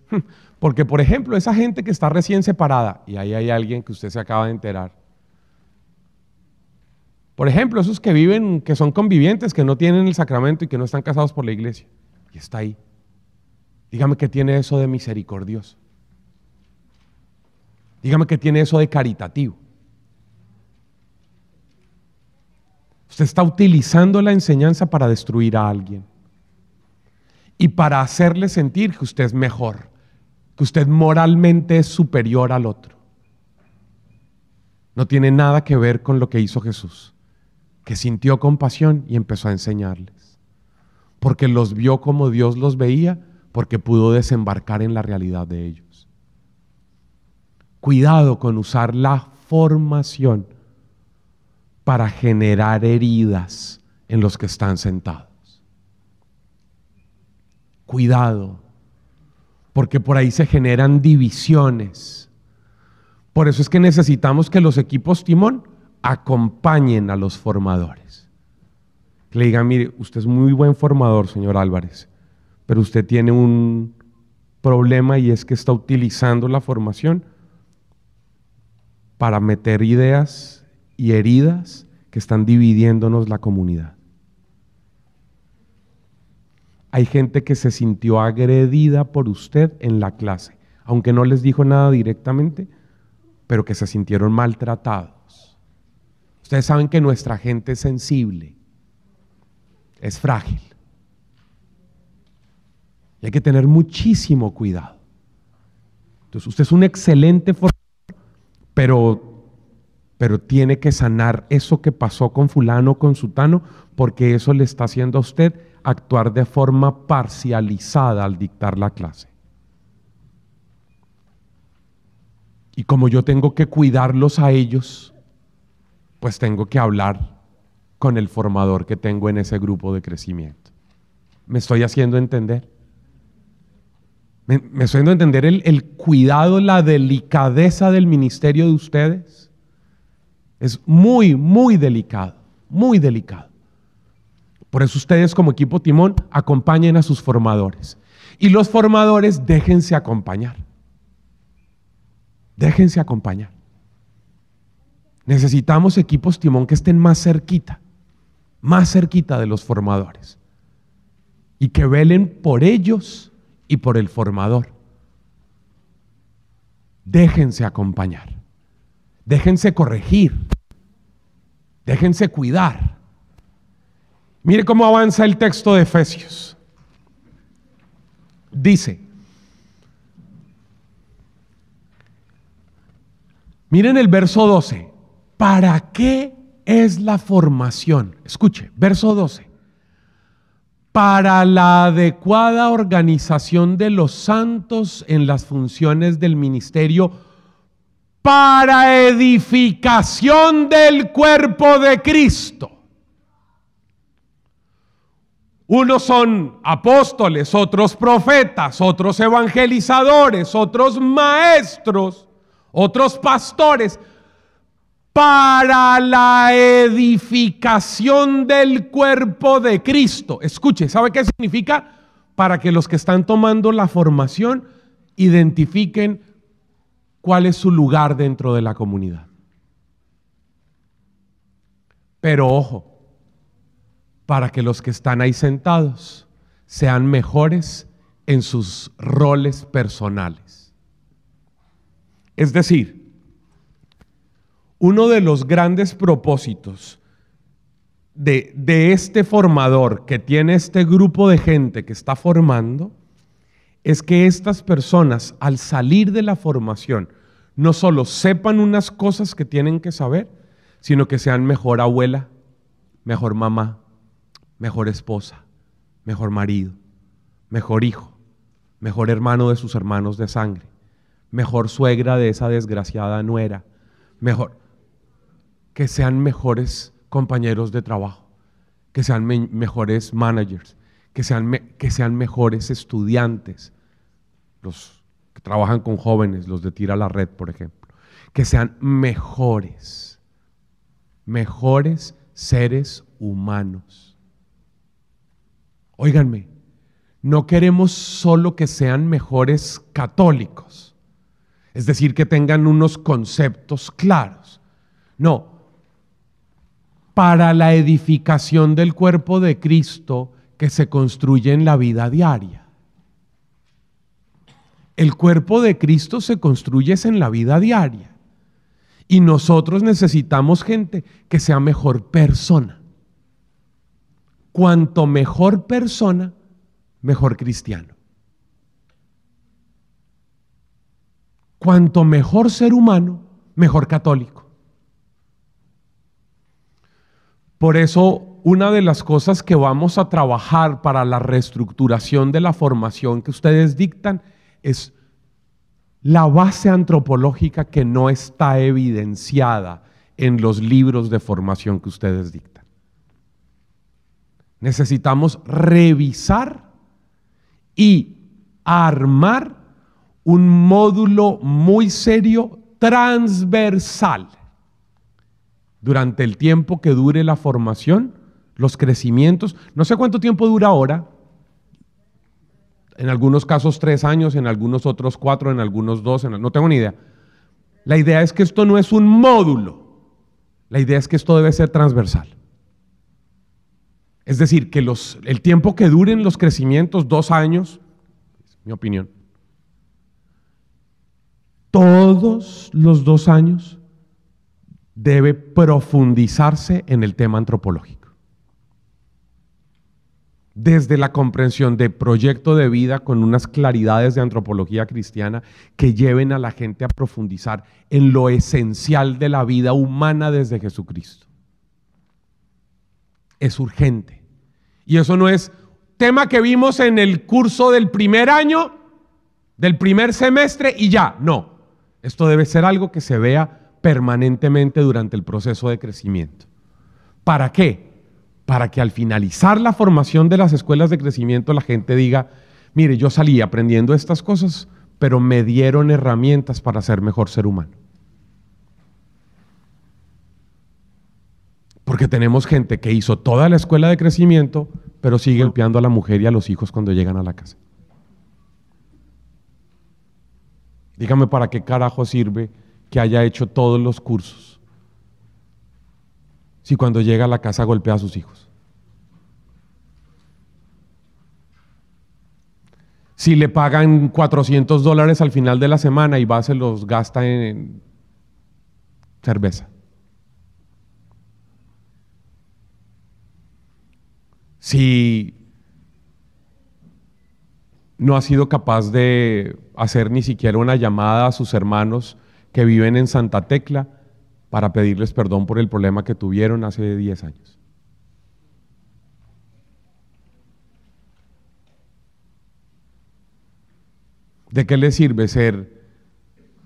porque por ejemplo, esa gente que está recién separada, y ahí hay alguien que usted se acaba de enterar. Por ejemplo, esos que viven, que son convivientes, que no tienen el sacramento y que no están casados por la iglesia, y está ahí. Dígame qué tiene eso de misericordioso. Dígame qué tiene eso de caritativo. Usted está utilizando la enseñanza para destruir a alguien y para hacerle sentir que usted es mejor, que usted moralmente es superior al otro. No tiene nada que ver con lo que hizo Jesús, que sintió compasión y empezó a enseñarles, porque los vio como Dios los veía, porque pudo desembarcar en la realidad de ellos. Cuidado con usar la formación para generar heridas en los que están sentados. Cuidado, porque por ahí se generan divisiones. Por eso es que necesitamos que los equipos timón acompañen a los formadores. Que le digan, mire, usted es muy buen formador, señor Álvarez, pero usted tiene un problema, y es que está utilizando la formación para meter ideas y heridas que están dividiéndonos la comunidad. Hay gente que se sintió agredida por usted en la clase, aunque no les dijo nada directamente, pero que se sintieron maltratados. Ustedes saben que nuestra gente es sensible, es frágil, y hay que tener muchísimo cuidado. Entonces, usted es un excelente formador, pero tiene que sanar eso que pasó con fulano o con sutano, porque eso le está haciendo a usted actuar de forma parcializada al dictar la clase. Y como yo tengo que cuidarlos a ellos, pues tengo que hablar con el formador que tengo en ese grupo de crecimiento. ¿Me estoy haciendo entender? ¿Me estoy haciendo entender el cuidado, la delicadeza del ministerio de ustedes? Es muy, muy delicado, muy delicado. Por eso ustedes como equipo timón acompañen a sus formadores. Y los formadores déjense acompañar. Déjense acompañar. Necesitamos equipos timón que estén más cerquita de los formadores. Y que velen por ellos y por el formador. Déjense acompañar. Déjense corregir. Déjense cuidar. Mire cómo avanza el texto de Efesios. Dice, miren el verso 12. ¿Para qué es la formación? Escuche, verso 12. Para la adecuada organización de los santos en las funciones del ministerio, para edificación del cuerpo de Cristo. Unos son apóstoles, otros profetas, otros evangelizadores, otros maestros, otros pastores, para la edificación del cuerpo de Cristo. Escuche, ¿sabe qué significa? Para que los que están tomando la formación identifiquen cuál es su lugar dentro de la comunidad. Pero ojo, para que los que están ahí sentados sean mejores en sus roles personales. Es decir, uno de los grandes propósitos de este formador que tiene este grupo de gente que está formando es que estas personas, al salir de la formación, no solo sepan unas cosas que tienen que saber, sino que sean mejor abuela, mejor mamá, mejor esposa, mejor marido, mejor hijo, mejor hermano de sus hermanos de sangre, mejor suegra de esa desgraciada nuera, que sean mejores compañeros de trabajo, que sean mejores managers, que sean mejores estudiantes, que trabajan con jóvenes, los de Tira la Red, por ejemplo, que sean mejores seres humanos. Óiganme, no queremos solo que sean mejores católicos, es decir, que tengan unos conceptos claros. No, para la edificación del cuerpo de Cristo que se construye en la vida diaria. El cuerpo de Cristo se construye en la vida diaria. Y nosotros necesitamos gente que sea mejor persona. Cuanto mejor persona, mejor cristiano. Cuanto mejor ser humano, mejor católico. Por eso, una de las cosas que vamos a trabajar para la reestructuración de la formación que ustedes dictan es la base antropológica que no está evidenciada en los libros de formación que ustedes dictan. Necesitamos revisar y armar un módulo muy serio, transversal, durante el tiempo que dure la formación, los crecimientos. No sé cuánto tiempo dura ahora. En algunos casos 3 años, en algunos otros 4, en algunos 2, no tengo ni idea. La idea es que esto no es un módulo, la idea es que esto debe ser transversal. Es decir, que el tiempo que duren los crecimientos, 2 años, es mi opinión, todos los 2 años debe profundizarse en el tema antropológico. Desde la comprensión de proyecto de vida con unas claridades de antropología cristiana que lleven a la gente a profundizar en lo esencial de la vida humana desde Jesucristo. Es urgente. Y eso no es tema que vimos en el curso del primer año, del primer semestre y ya. No, esto debe ser algo que se vea permanentemente durante el proceso de crecimiento. ¿Para qué? Para que al finalizar la formación de las escuelas de crecimiento la gente diga, mire, yo salí aprendiendo estas cosas, pero me dieron herramientas para ser mejor ser humano. Porque tenemos gente que hizo toda la escuela de crecimiento, pero sigue golpeando a la mujer y a los hijos cuando llegan a la casa. Dígame, ¿para qué carajo sirve que haya hecho todos los cursos si cuando llega a la casa golpea a sus hijos? Si le pagan $400 al final de la semana y va, se los gasta en cerveza. Si no ha sido capaz de hacer ni siquiera una llamada a sus hermanos que viven en Santa Tecla para pedirles perdón por el problema que tuvieron hace 10 años. ¿De qué le sirve ser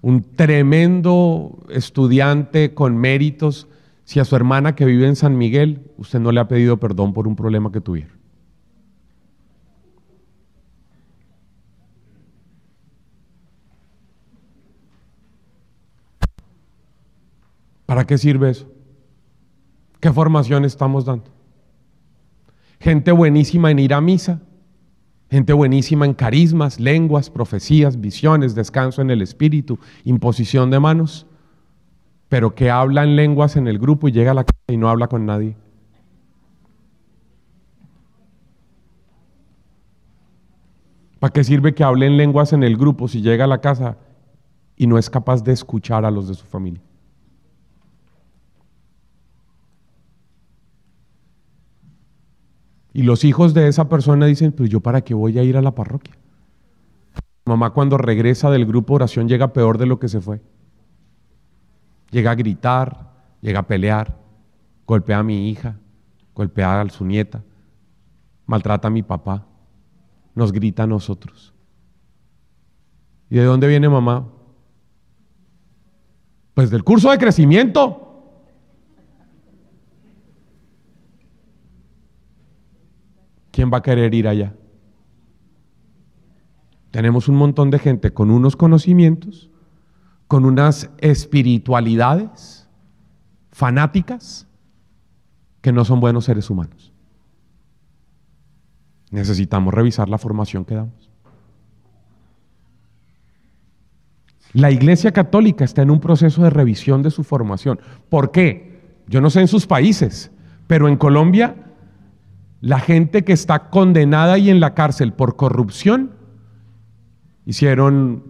un tremendo estudiante con méritos si a su hermana que vive en San Miguel usted no le ha pedido perdón por un problema que tuvieron? ¿Para qué sirve eso? ¿Qué formación estamos dando? Gente buenísima en ir a misa, gente buenísima en carismas, lenguas, profecías, visiones, descanso en el espíritu, imposición de manos, pero que habla en lenguas en el grupo y llega a la casa y no habla con nadie. ¿Para qué sirve que hable en lenguas en el grupo si llega a la casa y no es capaz de escuchar a los de su familia? Y los hijos de esa persona dicen, pues yo para qué voy a ir a la parroquia. Mamá cuando regresa del grupo de oración llega peor de lo que se fue. Llega a gritar, llega a pelear, golpea a mi hija, golpea a su nieta, maltrata a mi papá, nos grita a nosotros. ¿Y de dónde viene mamá? Pues del curso de crecimiento. ¿Quién va a querer ir allá? Tenemos un montón de gente con unos conocimientos, con unas espiritualidades fanáticas que no son buenos seres humanos. Necesitamos revisar la formación que damos. La Iglesia Católica está en un proceso de revisión de su formación. ¿Por qué? Yo no sé en sus países, pero en Colombia, la gente que está condenada y en la cárcel por corrupción,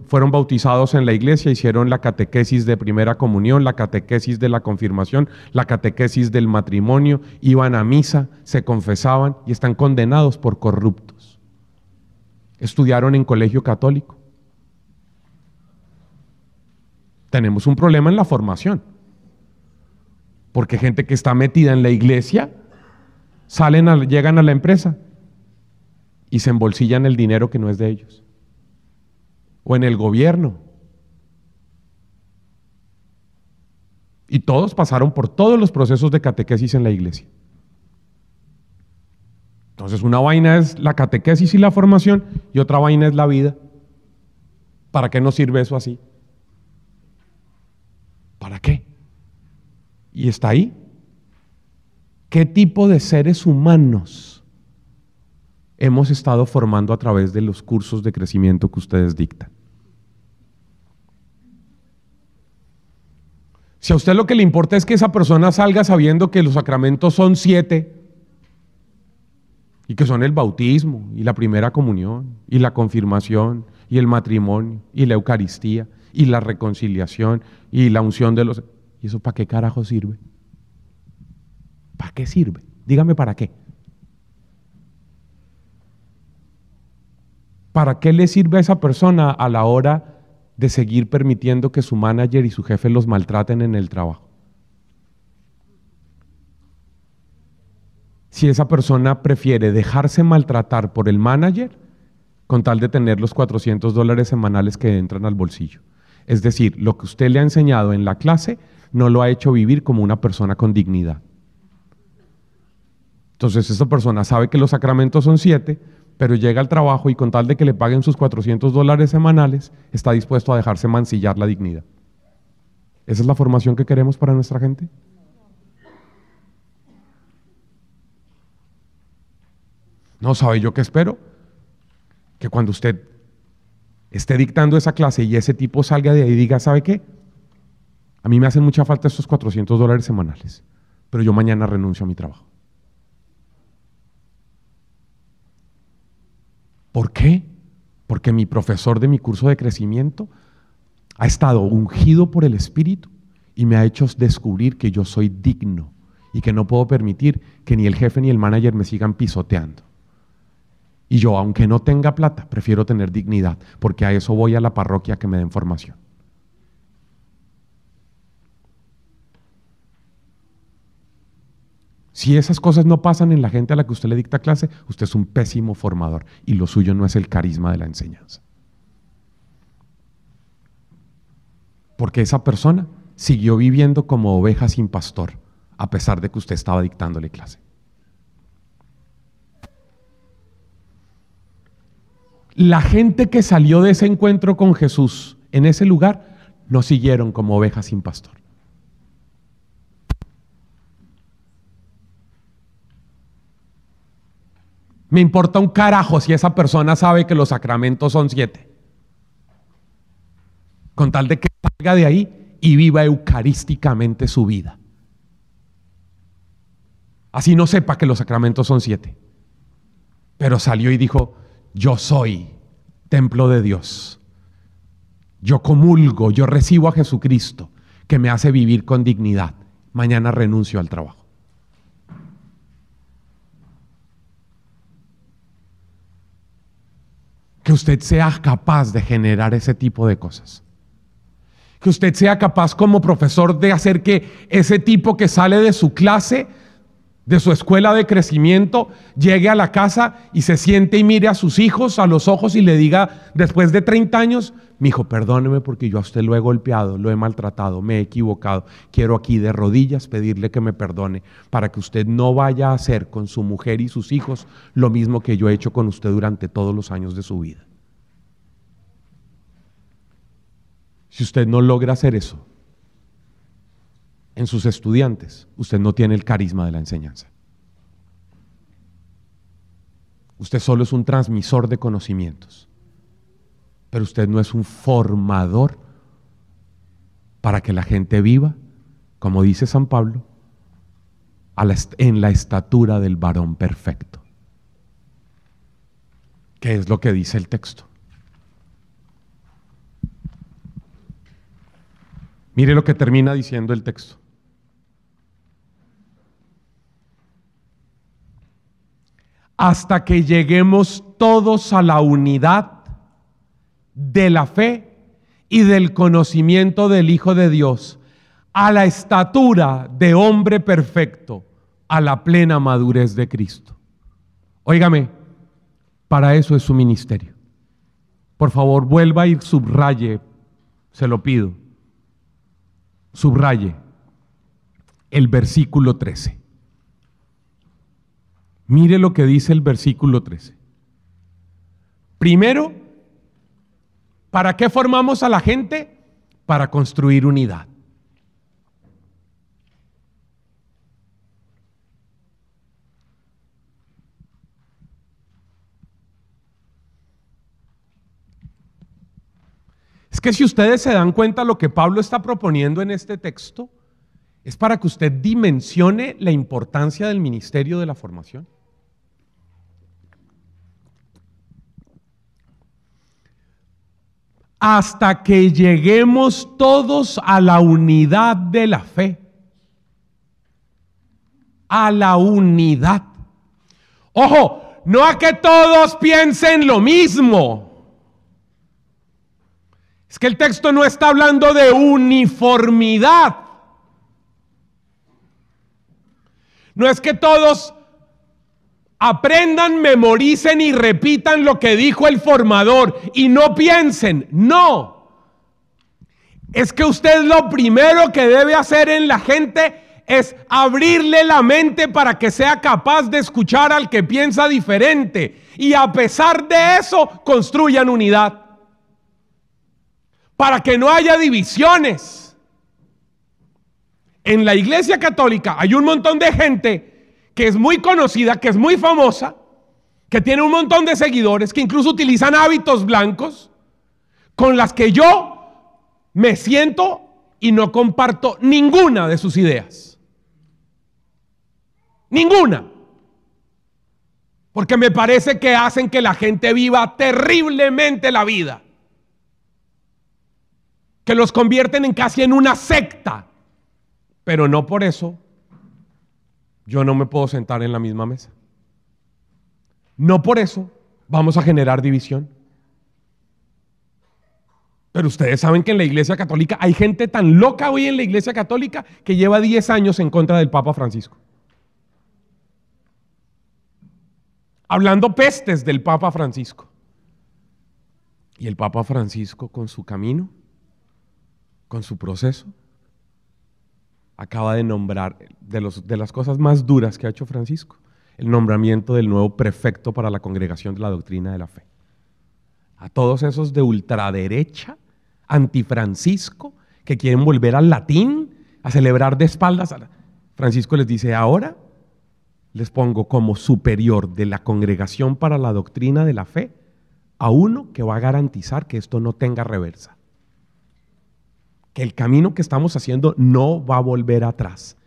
fueron bautizados en la iglesia, hicieron la catequesis de primera comunión, la catequesis de la confirmación, la catequesis del matrimonio, iban a misa, se confesaban y están condenados por corruptos. Estudiaron en colegio católico. Tenemos un problema en la formación, porque gente que está metida en la iglesia, llegan a la empresa y se embolsillan el dinero que no es de ellos. O en el gobierno. Y todos pasaron por todos los procesos de catequesis en la iglesia. Entonces una vaina es la catequesis y la formación y otra vaina es la vida. ¿Para qué nos sirve eso así? ¿Para qué? Y está ahí. ¿Qué tipo de seres humanos hemos estado formando a través de los cursos de crecimiento que ustedes dictan? Si a usted lo que le importa es que esa persona salga sabiendo que los sacramentos son 7 y que son el bautismo y la primera comunión y la confirmación y el matrimonio y la Eucaristía y la reconciliación y la unción de los... ¿Y eso para qué carajo sirve? ¿Para qué sirve? Dígame para qué. ¿Para qué le sirve a esa persona a la hora de seguir permitiendo que su manager y su jefe los maltraten en el trabajo? Si esa persona prefiere dejarse maltratar por el manager con tal de tener los $400 semanales que entran al bolsillo. Es decir, lo que usted le ha enseñado en la clase no lo ha hecho vivir como una persona con dignidad. Entonces esa persona sabe que los sacramentos son 7, pero llega al trabajo y con tal de que le paguen sus $400 semanales, está dispuesto a dejarse mancillar la dignidad. ¿Esa es la formación que queremos para nuestra gente? No, ¿sabe yo qué espero? Que cuando usted esté dictando esa clase y ese tipo salga de ahí y diga, ¿sabe qué? A mí me hacen mucha falta estos $400 semanales, pero yo mañana renuncio a mi trabajo. ¿Por qué? Porque mi profesor de mi curso de crecimiento ha estado ungido por el Espíritu y me ha hecho descubrir que yo soy digno y que no puedo permitir que ni el jefe ni el manager me sigan pisoteando. Y yo, aunque no tenga plata, prefiero tener dignidad, porque a eso voy a la parroquia que me den formación. Si esas cosas no pasan en la gente a la que usted le dicta clase, usted es un pésimo formador y lo suyo no es el carisma de la enseñanza. Porque esa persona siguió viviendo como oveja sin pastor, a pesar de que usted estaba dictándole clase. La gente que salió de ese encuentro con Jesús en ese lugar no siguieron como ovejas sin pastor. Me importa un carajo si esa persona sabe que los sacramentos son 7. Con tal de que salga de ahí y viva eucarísticamente su vida. Así no sepa que los sacramentos son 7. Pero salió y dijo, yo soy templo de Dios. Yo comulgo, yo recibo a Jesucristo, que me hace vivir con dignidad. Mañana renuncio al trabajo. Que usted sea capaz de generar ese tipo de cosas. Que usted sea capaz como profesor de hacer que ese tipo que sale de su clase, de su escuela de crecimiento, llegue a la casa y se siente y mire a sus hijos a los ojos y le diga después de 30 años, mijo, perdóneme porque yo a usted lo he golpeado, lo he maltratado, me he equivocado. Quiero aquí de rodillas pedirle que me perdone para que usted no vaya a hacer con su mujer y sus hijos lo mismo que yo he hecho con usted durante todos los años de su vida. Si usted no logra hacer eso en sus estudiantes, usted no tiene el carisma de la enseñanza. Usted solo es un transmisor de conocimientos, pero usted no es un formador para que la gente viva, como dice San Pablo, en la estatura del varón perfecto. ¿Qué es lo que dice el texto? Mire lo que termina diciendo el texto. Hasta que lleguemos todos a la unidad de la fe y del conocimiento del Hijo de Dios, a la estatura de hombre perfecto, a la plena madurez de Cristo. Óigame, para eso es su ministerio. Por favor, vuelva y subraye, se lo pido, subraye el versículo 13. Mire lo que dice el versículo 13. Primero, ¿para qué formamos a la gente? Para construir unidad. Es que si ustedes se dan cuenta, lo que Pablo está proponiendo en este texto es para que usted dimensione la importancia del ministerio de la formación. Hasta que lleguemos todos a la unidad de la fe. A la unidad. Ojo, no a que todos piensen lo mismo. Es que el texto no está hablando de uniformidad. No es que todos aprendan, memoricen y repitan lo que dijo el formador y no piensen. No. Es que usted lo primero que debe hacer en la gente es abrirle la mente para que sea capaz de escuchar al que piensa diferente. Y a pesar de eso, construyan unidad. Para que no haya divisiones. En la Iglesia Católica hay un montón de gente que es muy conocida, que es muy famosa, que tiene un montón de seguidores, que incluso utilizan hábitos blancos, con las que yo me siento y no comparto ninguna de sus ideas. Ninguna. Porque me parece que hacen que la gente viva terriblemente la vida. Que los convierten en casi en una secta. Pero no por eso yo no me puedo sentar en la misma mesa. No por eso vamos a generar división. Pero ustedes saben que en la Iglesia Católica hay gente tan loca hoy en la Iglesia Católica que lleva 10 años en contra del Papa Francisco. Hablando pestes del Papa Francisco. Y el Papa Francisco, con su camino, con su proceso, acaba de nombrar de las cosas más duras que ha hecho Francisco, el nombramiento del nuevo prefecto para la Congregación de la Doctrina de la Fe. A todos esos de ultraderecha, antifrancisco, que quieren volver al latín, a celebrar de espaldas, Francisco les dice: ahora les pongo como superior de la Congregación para la Doctrina de la Fe a uno que va a garantizar que esto no tenga reversa. Que el camino que estamos haciendo no va a volver atrás.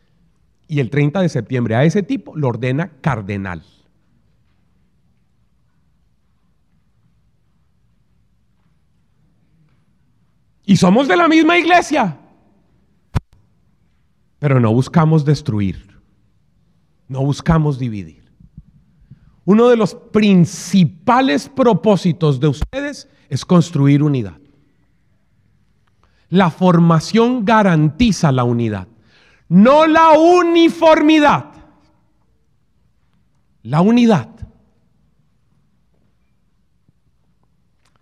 Y el 30 de septiembre a ese tipo lo ordena cardenal. Y somos de la misma iglesia. Pero no buscamos destruir. No buscamos dividir. Uno de los principales propósitos de ustedes es construir unidad. La formación garantiza la unidad, no la uniformidad. La unidad.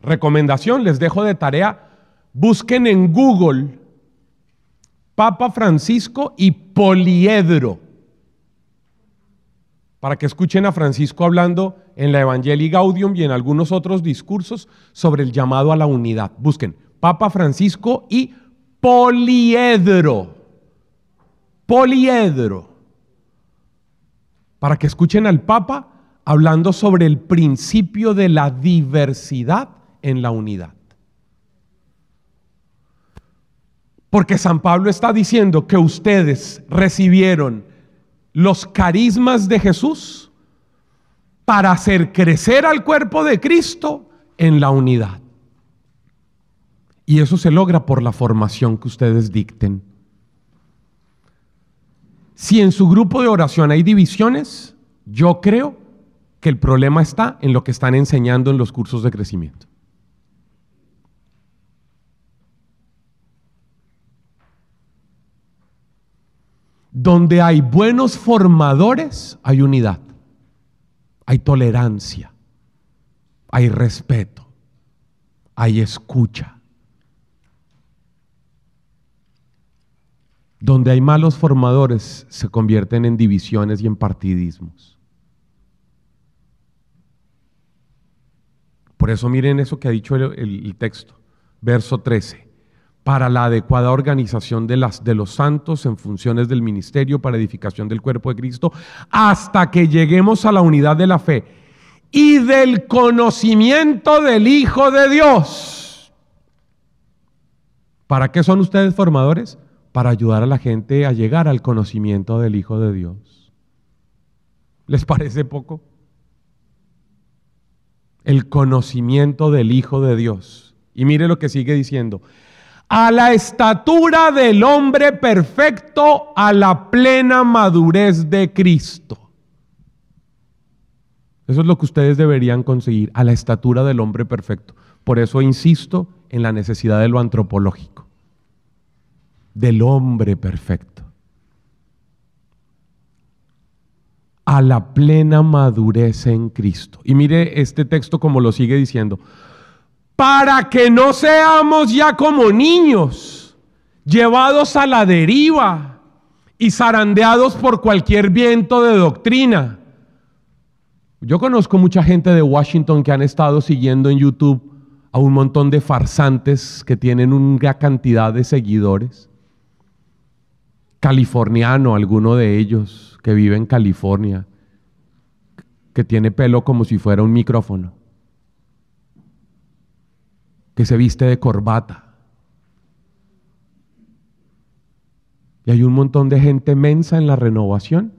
Recomendación, les dejo de tarea, busquen en Google Papa Francisco y poliedro, para que escuchen a Francisco hablando en la Evangelii Gaudium y en algunos otros discursos sobre el llamado a la unidad. Busquen Papa Francisco y Poliedro. Poliedro. Para que escuchen al Papa hablando sobre el principio de la diversidad en la unidad. Porque San Pablo está diciendo que ustedes recibieron los carismas de Jesús para hacer crecer al cuerpo de Cristo en la unidad. Y eso se logra por la formación que ustedes dicten. Si en su grupo de oración hay divisiones, yo creo que el problema está en lo que están enseñando en los cursos de crecimiento. Donde hay buenos formadores, hay unidad, hay tolerancia, hay respeto, hay escucha. Donde hay malos formadores, se convierten en divisiones y en partidismos. Por eso miren eso que ha dicho el texto, verso 13. Para la adecuada organización de los santos en funciones del ministerio para edificación del cuerpo de Cristo, hasta que lleguemos a la unidad de la fe y del conocimiento del Hijo de Dios. ¿Para qué son ustedes formadores? Para ayudar a la gente a llegar al conocimiento del Hijo de Dios. ¿Les parece poco? El conocimiento del Hijo de Dios. Y mire lo que sigue diciendo. A la estatura del hombre perfecto, a la plena madurez de Cristo. Eso es lo que ustedes deberían conseguir, a la estatura del hombre perfecto. Por eso insisto en la necesidad de lo antropológico, del hombre perfecto. A la plena madurez en Cristo. Y mire este texto como lo sigue diciendo. Para que no seamos ya como niños, llevados a la deriva y zarandeados por cualquier viento de doctrina. Yo conozco mucha gente de Washington que han estado siguiendo en YouTube a un montón de farsantes que tienen una cantidad de seguidores. Californiano, alguno de ellos que vive en California, que tiene pelo como si fuera un micrófono, que se viste de corbata. Y hay un montón de gente mensa en la renovación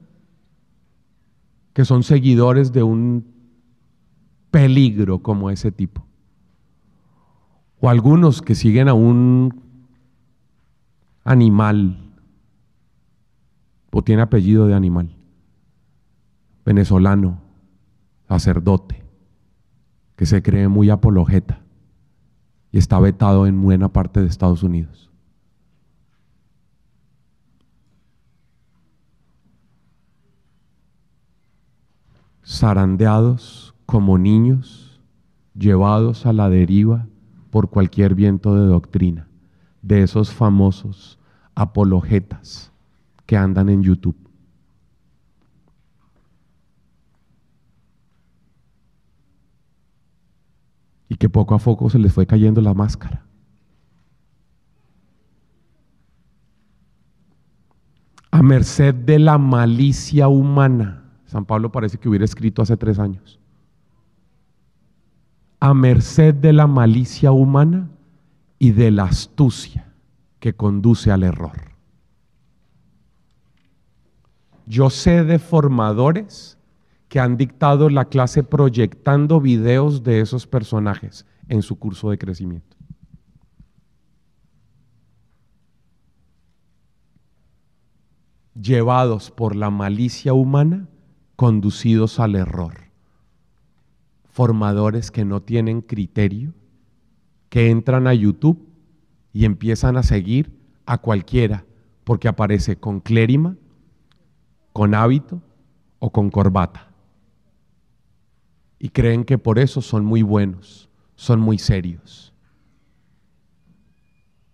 que son seguidores de un peligro como ese tipo. O algunos que siguen a un animal, o tiene apellido de animal, venezolano, sacerdote, que se cree muy apologeta y está vetado en buena parte de Estados Unidos. Zarandeados como niños, llevados a la deriva por cualquier viento de doctrina, de esos famosos apologetas que andan en YouTube. Y que poco a poco se les fue cayendo la máscara. A merced de la malicia humana. San Pablo parece que hubiera escrito hace 3 años. A merced de la malicia humana y de la astucia que conduce al error. Yo sé de formadores que han dictado la clase proyectando videos de esos personajes en su curso de crecimiento. Llevados por la malicia humana, conducidos al error. Formadores que no tienen criterio, que entran a YouTube y empiezan a seguir a cualquiera porque aparece con clérima, con hábito o con corbata. Y creen que por eso son muy buenos, son muy serios.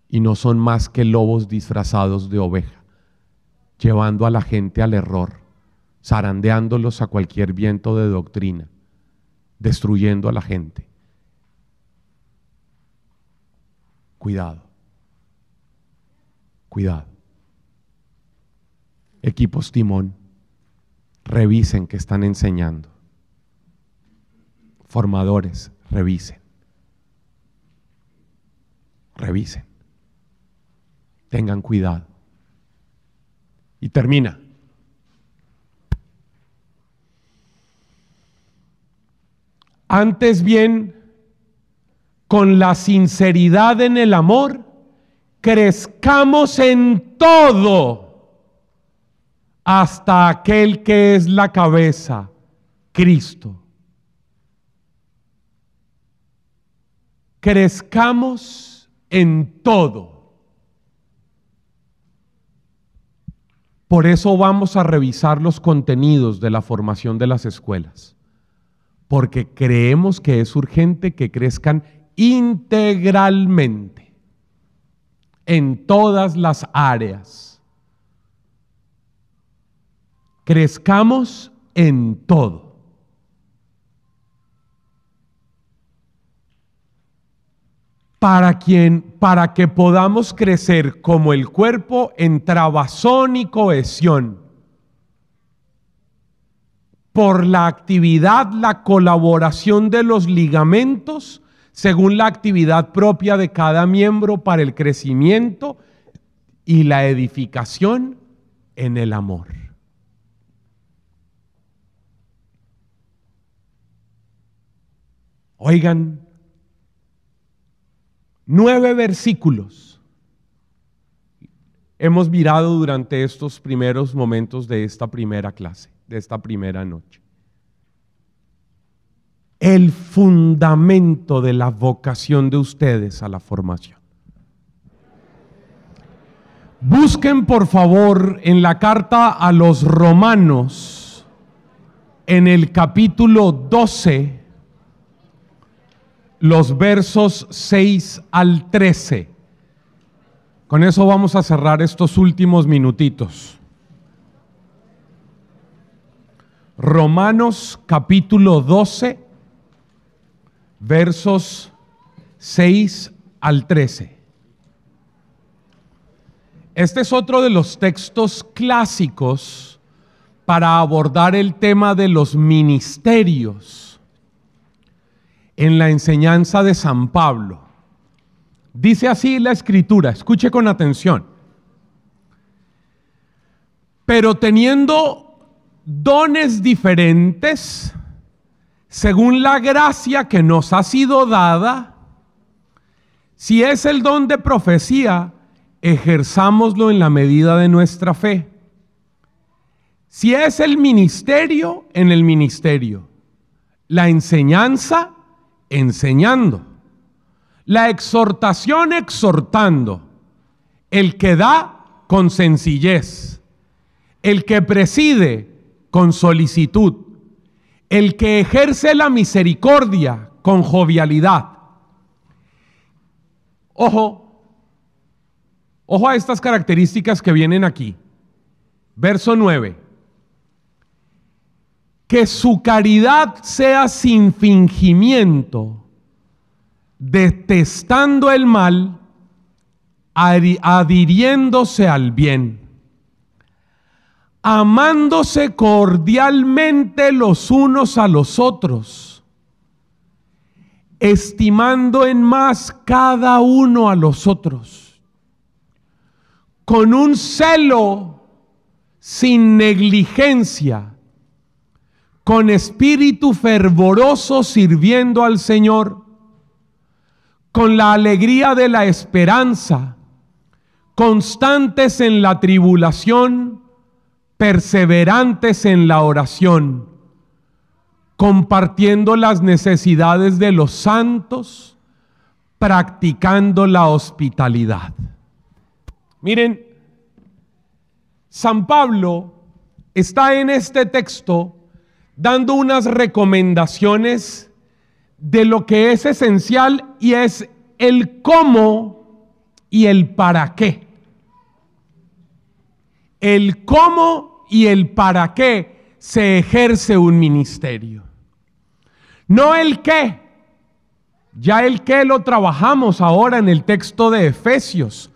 Y no son más que lobos disfrazados de oveja, llevando a la gente al error, zarandeándolos a cualquier viento de doctrina, destruyendo a la gente. Cuidado. Cuidado. Equipos timón, revisen qué están enseñando. Formadores, revisen. Revisen. Tengan cuidado. Y termina. Antes bien, con la sinceridad en el amor, crezcamos en todo hasta aquel que es la cabeza, Cristo. Crezcamos en todo. Por eso vamos a revisar los contenidos de la formación de las escuelas, porque creemos que es urgente que crezcan integralmente en todas las áreas. Crezcamos en todo. Para que podamos crecer como el cuerpo en trabazón y cohesión, por la actividad, la colaboración de los ligamentos, según la actividad propia de cada miembro para el crecimiento y la edificación en el amor. Oigan, 9 versículos hemos mirado durante estos primeros momentos de esta primera clase, de esta primera noche. El fundamento de la vocación de ustedes a la formación. Busquen por favor en la carta a los Romanos, en el capítulo 12, los versos 6 al 13. Con eso vamos a cerrar estos últimos minutitos. Romanos capítulo 12, versos 6 al 13. Este es otro de los textos clásicos para abordar el tema de los ministerios en la enseñanza de San Pablo. Dice así la Escritura, escuche con atención. Pero teniendo dones diferentes, según la gracia que nos ha sido dada, si es el don de profecía, ejerzámoslo en la medida de nuestra fe. Si es el ministerio, en el ministerio. La enseñanza, enseñando. La exhortación, exhortando. El que da, con sencillez. El que preside, con solicitud. El que ejerce la misericordia, con jovialidad. Ojo a estas características que vienen aquí. Verso 9. Que su caridad sea sin fingimiento, detestando el mal, adhiriéndose al bien, amándose cordialmente los unos a los otros, estimando en más cada uno a los otros, con un celo sin negligencia, con espíritu fervoroso sirviendo al Señor, con la alegría de la esperanza, constantes en la tribulación, perseverantes en la oración, compartiendo las necesidades de los santos, practicando la hospitalidad. Miren, San Pablo está en este texto dando unas recomendaciones de lo que es esencial, y es el cómo y el para qué. El cómo y el para qué se ejerce un ministerio. No el qué, Ya el qué lo trabajamos ahora en el texto de Efesios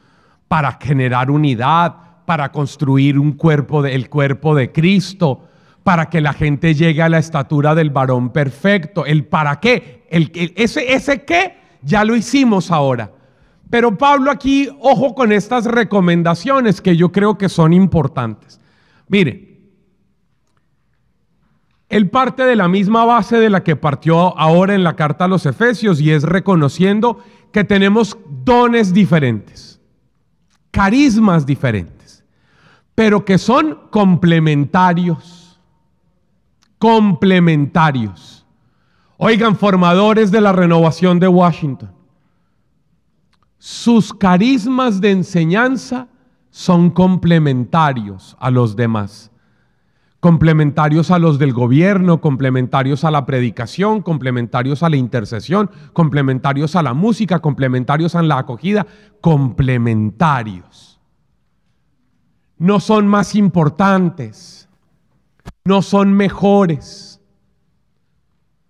para generar unidad, para construir un cuerpo, el cuerpo de Cristo, para que la gente llegue a la estatura del varón perfecto. El para qué, ese qué ya lo hicimos ahora. Pero Pablo aquí, ojo con estas recomendaciones que yo creo que son importantes. Mire, él parte de la misma base de la que partió ahora en la carta a los Efesios, y es reconociendo que tenemos dones diferentes, carismas diferentes, pero que son complementarios. Complementarios. Oigan, formadores de la Renovación de Washington, sus carismas de enseñanza son complementarios a los demás. Complementarios a los del gobierno, complementarios a la predicación, complementarios a la intercesión, complementarios a la música, complementarios a la acogida, complementarios. No son más importantes, no son mejores,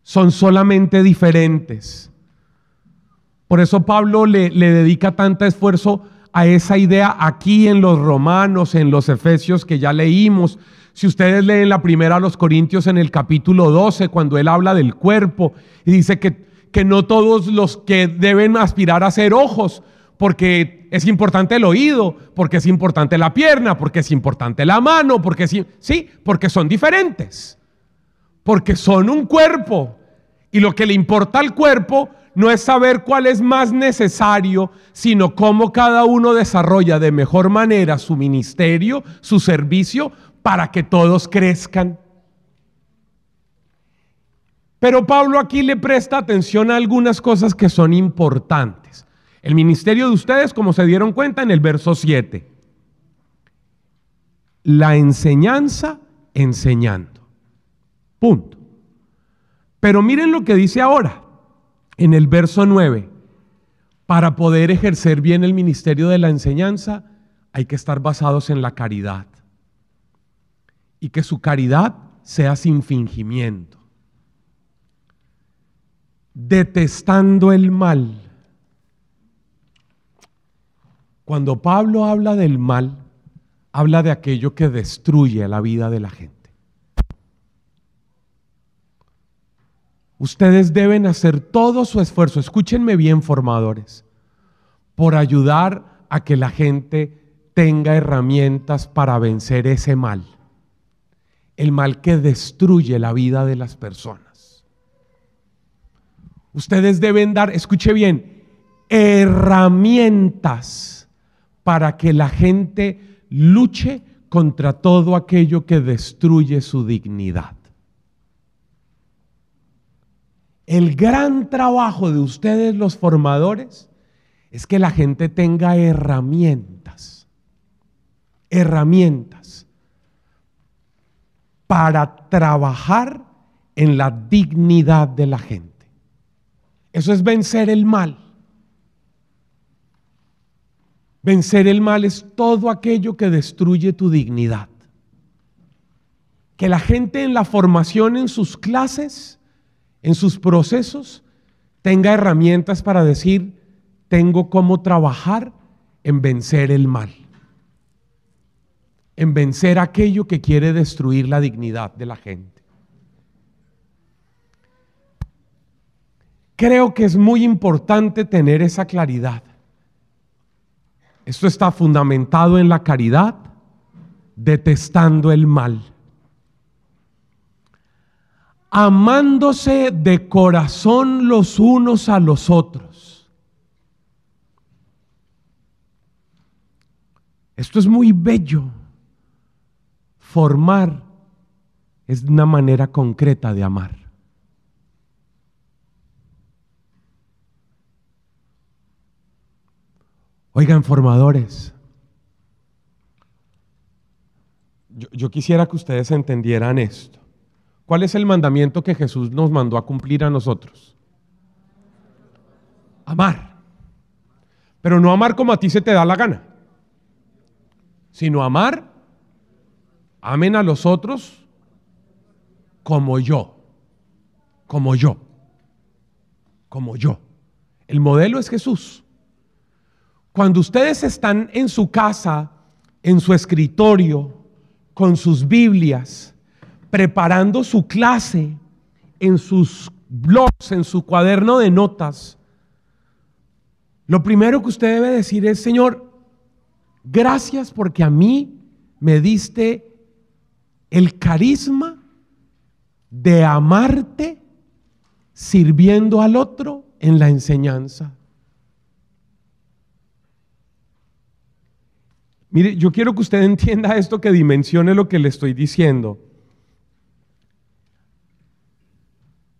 son solamente diferentes. Por eso Pablo le dedica tanto esfuerzo a esa idea aquí en los Romanos, en los Efesios que ya leímos. Si ustedes leen la primera a los Corintios en el capítulo 12, cuando él habla del cuerpo, y dice que no todos los que deben aspirar a ser ojos, porque es importante el oído, porque es importante la pierna, porque es importante la mano, porque porque son diferentes, porque son un cuerpo, y lo que le importa al cuerpo no es saber cuál es más necesario, sino cómo cada uno desarrolla de mejor manera su ministerio, su servicio, para que todos crezcan. Pero Pablo aquí le presta atención a algunas cosas que son importantes. El ministerio de ustedes, como se dieron cuenta en el verso 7. La enseñanza enseñando. Punto. Pero miren lo que dice ahora, en el verso 9. Para poder ejercer bien el ministerio de la enseñanza, hay que estar basados en la caridad. Y que su caridad sea sin fingimiento, detestando el mal. Cuando Pablo habla del mal, habla de aquello que destruye la vida de la gente. Ustedes deben hacer todo su esfuerzo, escúchenme bien, formadores, por ayudar a que la gente tenga herramientas para vencer ese mal. El mal que destruye la vida de las personas. Ustedes deben dar, escuche bien, herramientas para que la gente luche contra todo aquello que destruye su dignidad. El gran trabajo de ustedes, los formadores, es que la gente tenga herramientas para trabajar en la dignidad de la gente. Eso es vencer el mal. Vencer el mal es todo aquello que destruye tu dignidad. Que la gente en la formación, en sus clases, en sus procesos, tenga herramientas para decir, tengo cómo trabajar en vencer el mal. En vencer aquello que quiere destruir la dignidad de la gente. Creo que es muy importante tener esa claridad. Esto está fundamentado en la caridad, detestando el mal, amándose de corazón los unos a los otros. Esto es muy bello. Formar es una manera concreta de amar. Oigan, formadores, yo quisiera que ustedes entendieran esto. ¿Cuál es el mandamiento que Jesús nos mandó a cumplir a nosotros? Amar. Pero no amar como a ti se te da la gana, sino amar, amen a los otros como yo, como yo, como yo. El modelo es Jesús. Cuando ustedes están en su casa, en su escritorio, con sus Biblias, preparando su clase, en sus blogs, en su cuaderno de notas, lo primero que usted debe decir es: Señor, gracias porque a mí me diste el carisma de amarte sirviendo al otro en la enseñanza. Mire, yo quiero que usted entienda esto, que dimensione lo que le estoy diciendo.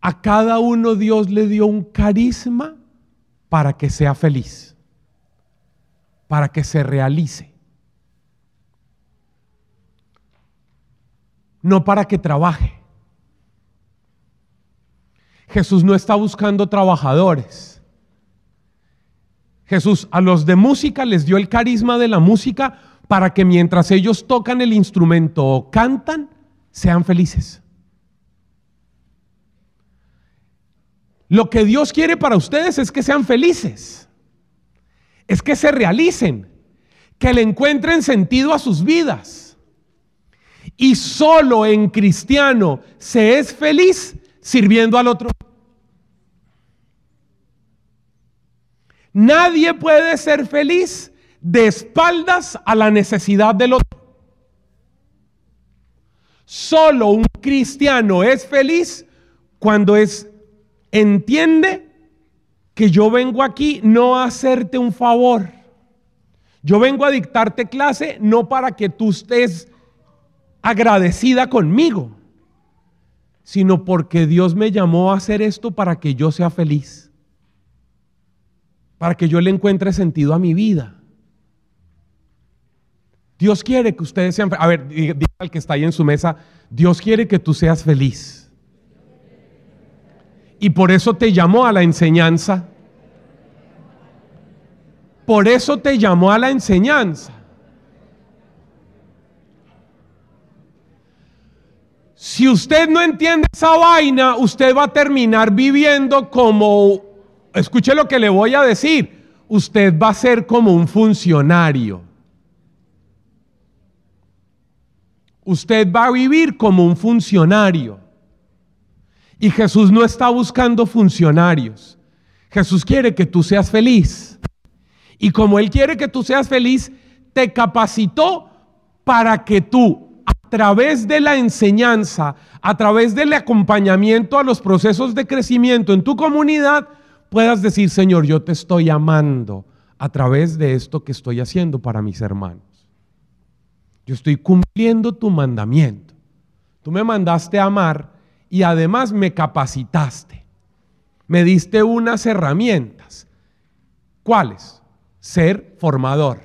A cada uno Dios le dio un carisma para que sea feliz, para que se realice, no para que trabaje. Jesús no está buscando trabajadores. Jesús a los de música les dio el carisma de la música para que mientras ellos tocan el instrumento o cantan, sean felices. Lo que Dios quiere para ustedes es que sean felices, es que se realicen, que le encuentren sentido a sus vidas. Y solo en cristiano se es feliz sirviendo al otro. Nadie puede ser feliz de espaldas a la necesidad del otro. Solo un cristiano es feliz cuando entiende que yo vengo aquí no a hacerte un favor. Yo vengo a dictarte clase no para que tú estés agradecida conmigo, sino porque Dios me llamó a hacer esto para que yo sea feliz, para que yo le encuentre sentido a mi vida. Dios quiere que ustedes sean felices. A ver, diga al que está ahí en su mesa: Dios quiere que tú seas feliz. Y por eso te llamó a la enseñanza. Por eso te llamó a la enseñanza. Si usted no entiende esa vaina, usted va a terminar viviendo como, escuche lo que le voy a decir, usted va a ser como un funcionario. Usted va a vivir como un funcionario. Y Jesús no está buscando funcionarios. Jesús quiere que tú seas feliz. Y como Él quiere que tú seas feliz, te capacitó para que tú, a través de la enseñanza, a través del acompañamiento a los procesos de crecimiento en tu comunidad, puedas decir: Señor, yo te estoy amando a través de esto que estoy haciendo para mis hermanos. Yo estoy cumpliendo tu mandamiento. Tú me mandaste a amar y además me capacitaste. Me diste unas herramientas. ¿Cuáles? Ser formador,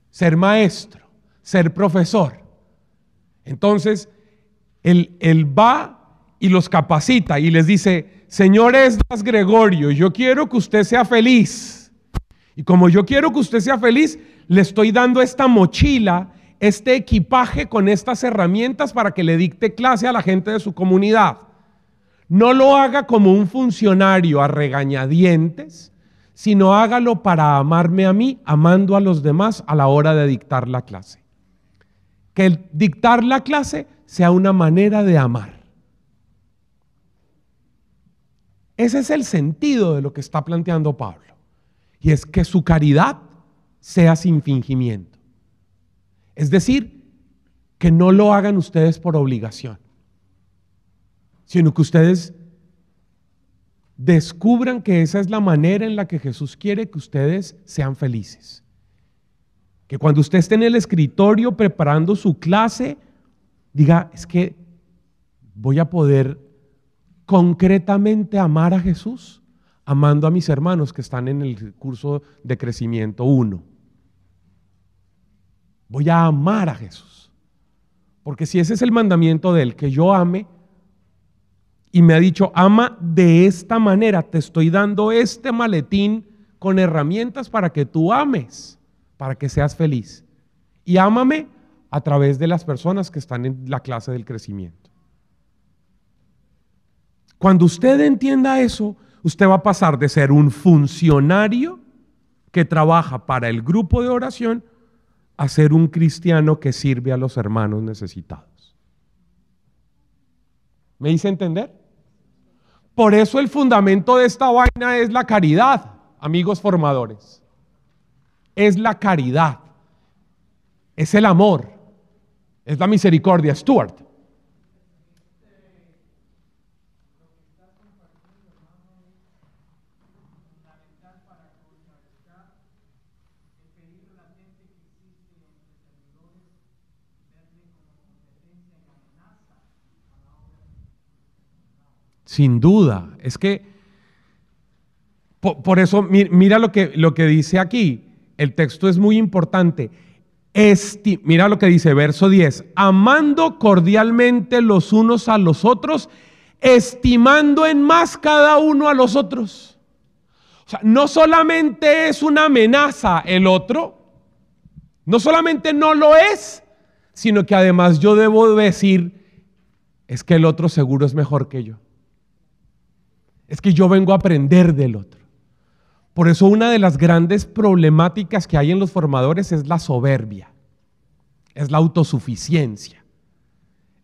ser maestro, ser profesor. Entonces, él va y los capacita y les dice: Señor Esdras Gregorio, yo quiero que usted sea feliz. Y como yo quiero que usted sea feliz, le estoy dando esta mochila, este equipaje con estas herramientas para que le dicte clase a la gente de su comunidad. No lo haga como un funcionario a regañadientes, sino hágalo para amarme a mí, amando a los demás a la hora de dictar la clase. Que el dictar la clase sea una manera de amar. Ese es el sentido de lo que está planteando Pablo. Y es que su caridad sea sin fingimiento. Es decir, que no lo hagan ustedes por obligación, sino que ustedes descubran que esa es la manera en la que Jesús quiere que ustedes sean felices. Que cuando usted esté en el escritorio preparando su clase, diga: es que voy a poder concretamente amar a Jesús, amando a mis hermanos que están en el curso de crecimiento 1. Voy a amar a Jesús. Porque si ese es el mandamiento de Él, que yo ame, y me ha dicho: ama de esta manera, te estoy dando este maletín con herramientas para que tú ames, para que seas feliz. Y ámame a través de las personas que están en la clase del crecimiento. Cuando usted entienda eso, usted va a pasar de ser un funcionario que trabaja para el grupo de oración a ser un cristiano que sirve a los hermanos necesitados. ¿Me hice entender? Por eso el fundamento de esta vaina es la caridad, amigos formadores. Es la caridad, es el amor, es la misericordia. Stuart. Sin duda, es que por eso mira lo que dice aquí, el texto es muy importante. Mira lo que dice, verso 10, amando cordialmente los unos a los otros, estimando en más cada uno a los otros. O sea, no solamente es una amenaza el otro, no solamente no lo es, sino que además yo debo decir, es que el otro seguro es mejor que yo. Es que yo vengo a aprender del otro. Por eso una de las grandes problemáticas que hay en los formadores es la soberbia, es la autosuficiencia.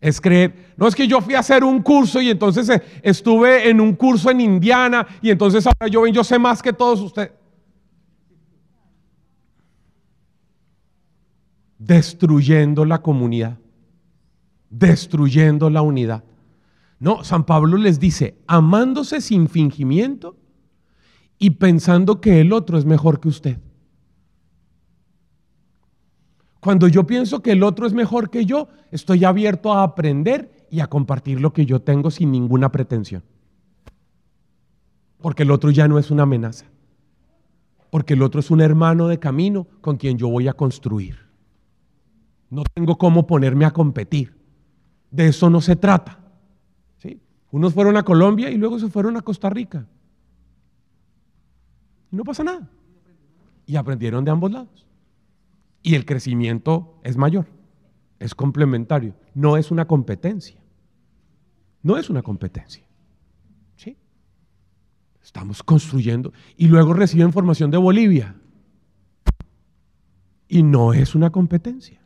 Es creer, no es que yo fui a hacer un curso y entonces estuve en un curso en Indiana y entonces ahora yo sé más que todos ustedes. Destruyendo la comunidad, destruyendo la unidad. No, San Pablo les dice, amándose sin fingimiento y pensando que el otro es mejor que usted. Cuando yo pienso que el otro es mejor que yo, estoy abierto a aprender y a compartir lo que yo tengo sin ninguna pretensión. Porque el otro ya no es una amenaza. Porque el otro es un hermano de camino con quien yo voy a construir. No tengo cómo ponerme a competir. De eso no se trata. Unos fueron a Colombia y luego se fueron a Costa Rica. Y no pasa nada. Y aprendieron de ambos lados. Y el crecimiento es mayor, es complementario, no es una competencia. No es una competencia. ¿Sí? Estamos construyendo. Y luego reciben formación de Bolivia. Y no es una competencia.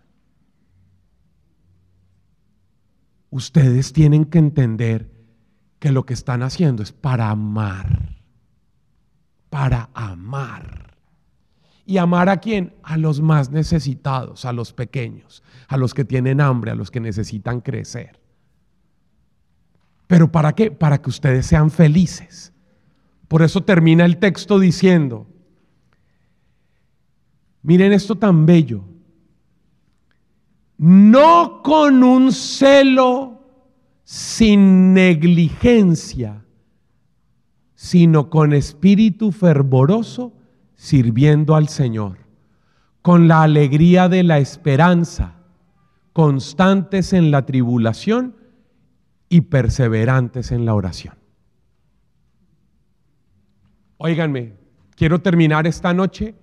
Ustedes tienen que entender que lo que están haciendo es para amar. Para amar. ¿Y amar a quién? A los más necesitados, a los pequeños, a los que tienen hambre, a los que necesitan crecer. ¿Pero para qué? Para que ustedes sean felices. Por eso termina el texto diciendo, miren esto tan bello, no con un celo sin negligencia, sino con espíritu fervoroso, sirviendo al Señor, con la alegría de la esperanza, constantes en la tribulación y perseverantes en la oración. Óiganme, quiero terminar esta noche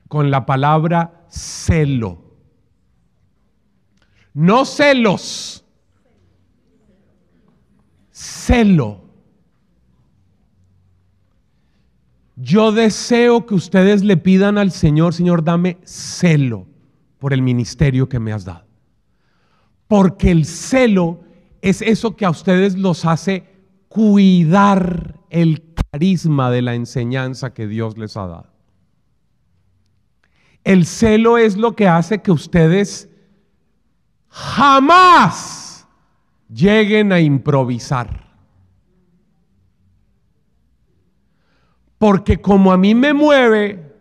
con la palabra celo. No celos. Celo. Yo deseo que ustedes le pidan al Señor, Señor, dame celo por el ministerio que me has dado. Porque el celo es eso que a ustedes los hace cuidar el carisma de la enseñanza que Dios les ha dado. El celo es lo que hace que ustedes jamás lleguen a improvisar. Porque como a mí me mueve,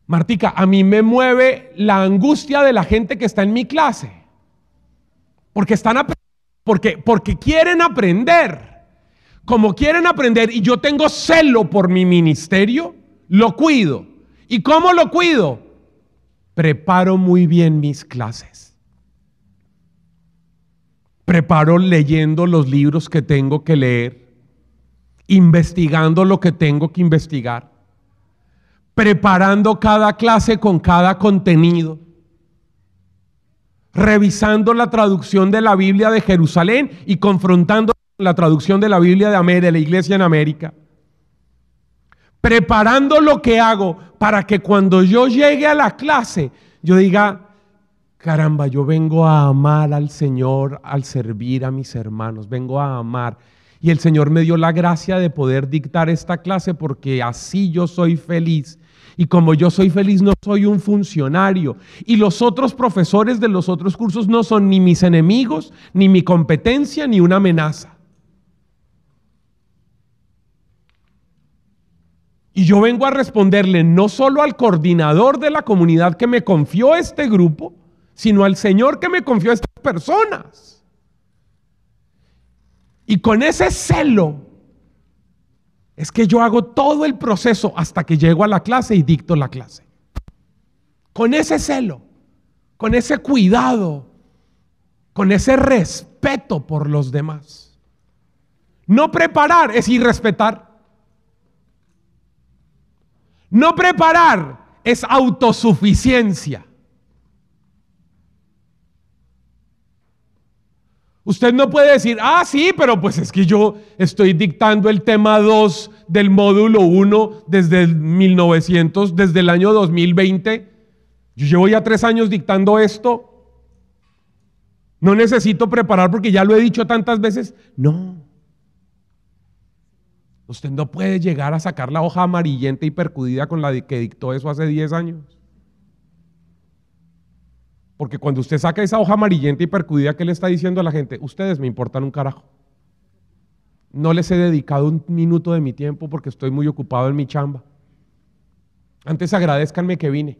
Martica, a mí me mueve la angustia de la gente que está en mi clase. Porque porque quieren aprender. Como quieren aprender y yo tengo celo por mi ministerio, lo cuido. ¿Y cómo lo cuido? Preparo muy bien mis clases. Preparo leyendo los libros que tengo que leer, investigando lo que tengo que investigar, preparando cada clase con cada contenido, revisando la traducción de la Biblia de Jerusalén y confrontando la traducción de la Biblia de la Iglesia en América, preparando lo que hago para que cuando yo llegue a la clase, yo diga, caramba, yo vengo a amar al Señor, al servir a mis hermanos, vengo a amar. Y el Señor me dio la gracia de poder dictar esta clase porque así yo soy feliz. Y como yo soy feliz, no soy un funcionario. Y los otros profesores de los otros cursos no son ni mis enemigos, ni mi competencia, ni una amenaza. Y yo vengo a responderle no solo al coordinador de la comunidad que me confió este grupo, sino al Señor que me confió a estas personas. Y con ese celo es que yo hago todo el proceso hasta que llego a la clase y dicto la clase. Con ese celo, con ese cuidado, con ese respeto por los demás. No preparar es irrespetar. No preparar es autosuficiencia. Usted no puede decir, sí, pero pues es que yo estoy dictando el tema 2 del módulo 1 desde el 1900, desde el año 2020. Yo llevo ya 3 años dictando esto. No necesito preparar porque ya lo he dicho tantas veces. No. Usted no puede llegar a sacar la hoja amarillenta y percudida con la que dictó eso hace 10 años. Porque cuando usted saca esa hoja amarillenta y percudida, ¿qué le está diciendo a la gente? Ustedes me importan un carajo. No les he dedicado un minuto de mi tiempo porque estoy muy ocupado en mi chamba. Antes agradézcanme que vine.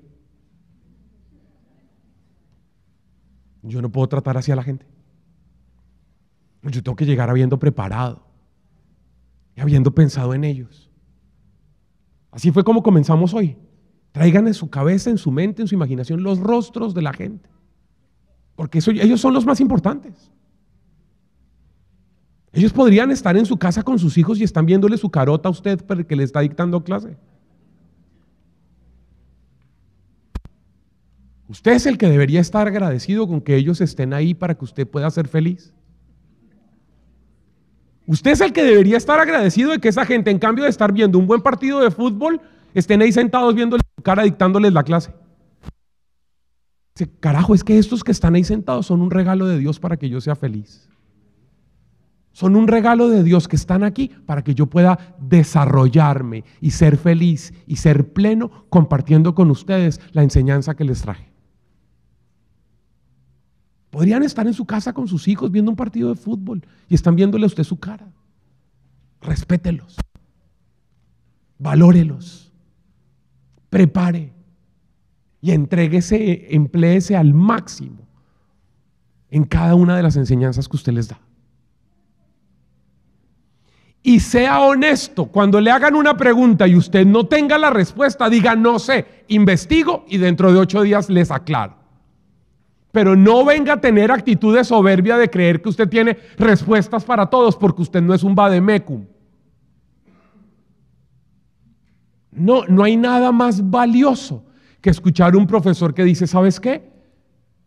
Yo no puedo tratar así a la gente. Yo tengo que llegar habiendo preparado y habiendo pensado en ellos. Así fue como comenzamos hoy. Traigan en su cabeza, en su mente, en su imaginación los rostros de la gente. Porque ellos son los más importantes. Ellos podrían estar en su casa con sus hijos y están viéndole su carota a usted porque le está dictando clase. Usted es el que debería estar agradecido con que ellos estén ahí para que usted pueda ser feliz. Usted es el que debería estar agradecido de que esa gente, en cambio de estar viendo un buen partido de fútbol, estén ahí sentados viéndole su cara, dictándoles la clase. Dice, carajo, es que estos que están ahí sentados son un regalo de Dios para que yo sea feliz. Son un regalo de Dios que están aquí para que yo pueda desarrollarme y ser feliz y ser pleno compartiendo con ustedes la enseñanza que les traje. Podrían estar en su casa con sus hijos viendo un partido de fútbol y están viéndole a usted su cara. Respételos, valórelos, prepare y entréguese, empléese al máximo en cada una de las enseñanzas que usted les da. Y sea honesto, cuando le hagan una pregunta y usted no tenga la respuesta, diga no sé, investigo y dentro de 8 días les aclaro. Pero no venga a tener actitud de soberbia de creer que usted tiene respuestas para todos porque usted no es un vademecum. No hay nada más valioso que escuchar a un profesor que dice, ¿sabes qué?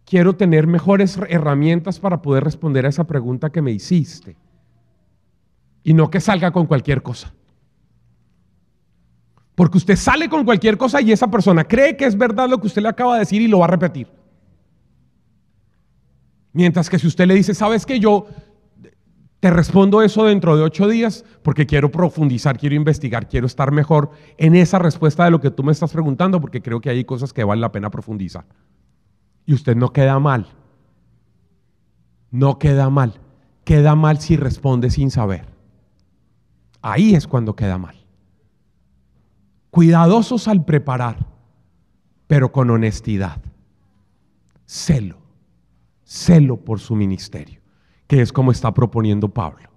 Quiero tener mejores herramientas para poder responder a esa pregunta que me hiciste. Y no que salga con cualquier cosa. Porque usted sale con cualquier cosa y esa persona cree que es verdad lo que usted le acaba de decir y lo va a repetir. Mientras que si usted le dice, ¿sabes qué? Yo te respondo eso dentro de 8 días porque quiero profundizar, quiero investigar, quiero estar mejor en esa respuesta de lo que tú me estás preguntando porque creo que hay cosas que vale la pena profundizar. Y usted no queda mal. No queda mal. Queda mal si responde sin saber. Ahí es cuando queda mal. Cuidadosos al preparar, pero con honestidad. Celo por su ministerio, que es como está proponiendo Pablo,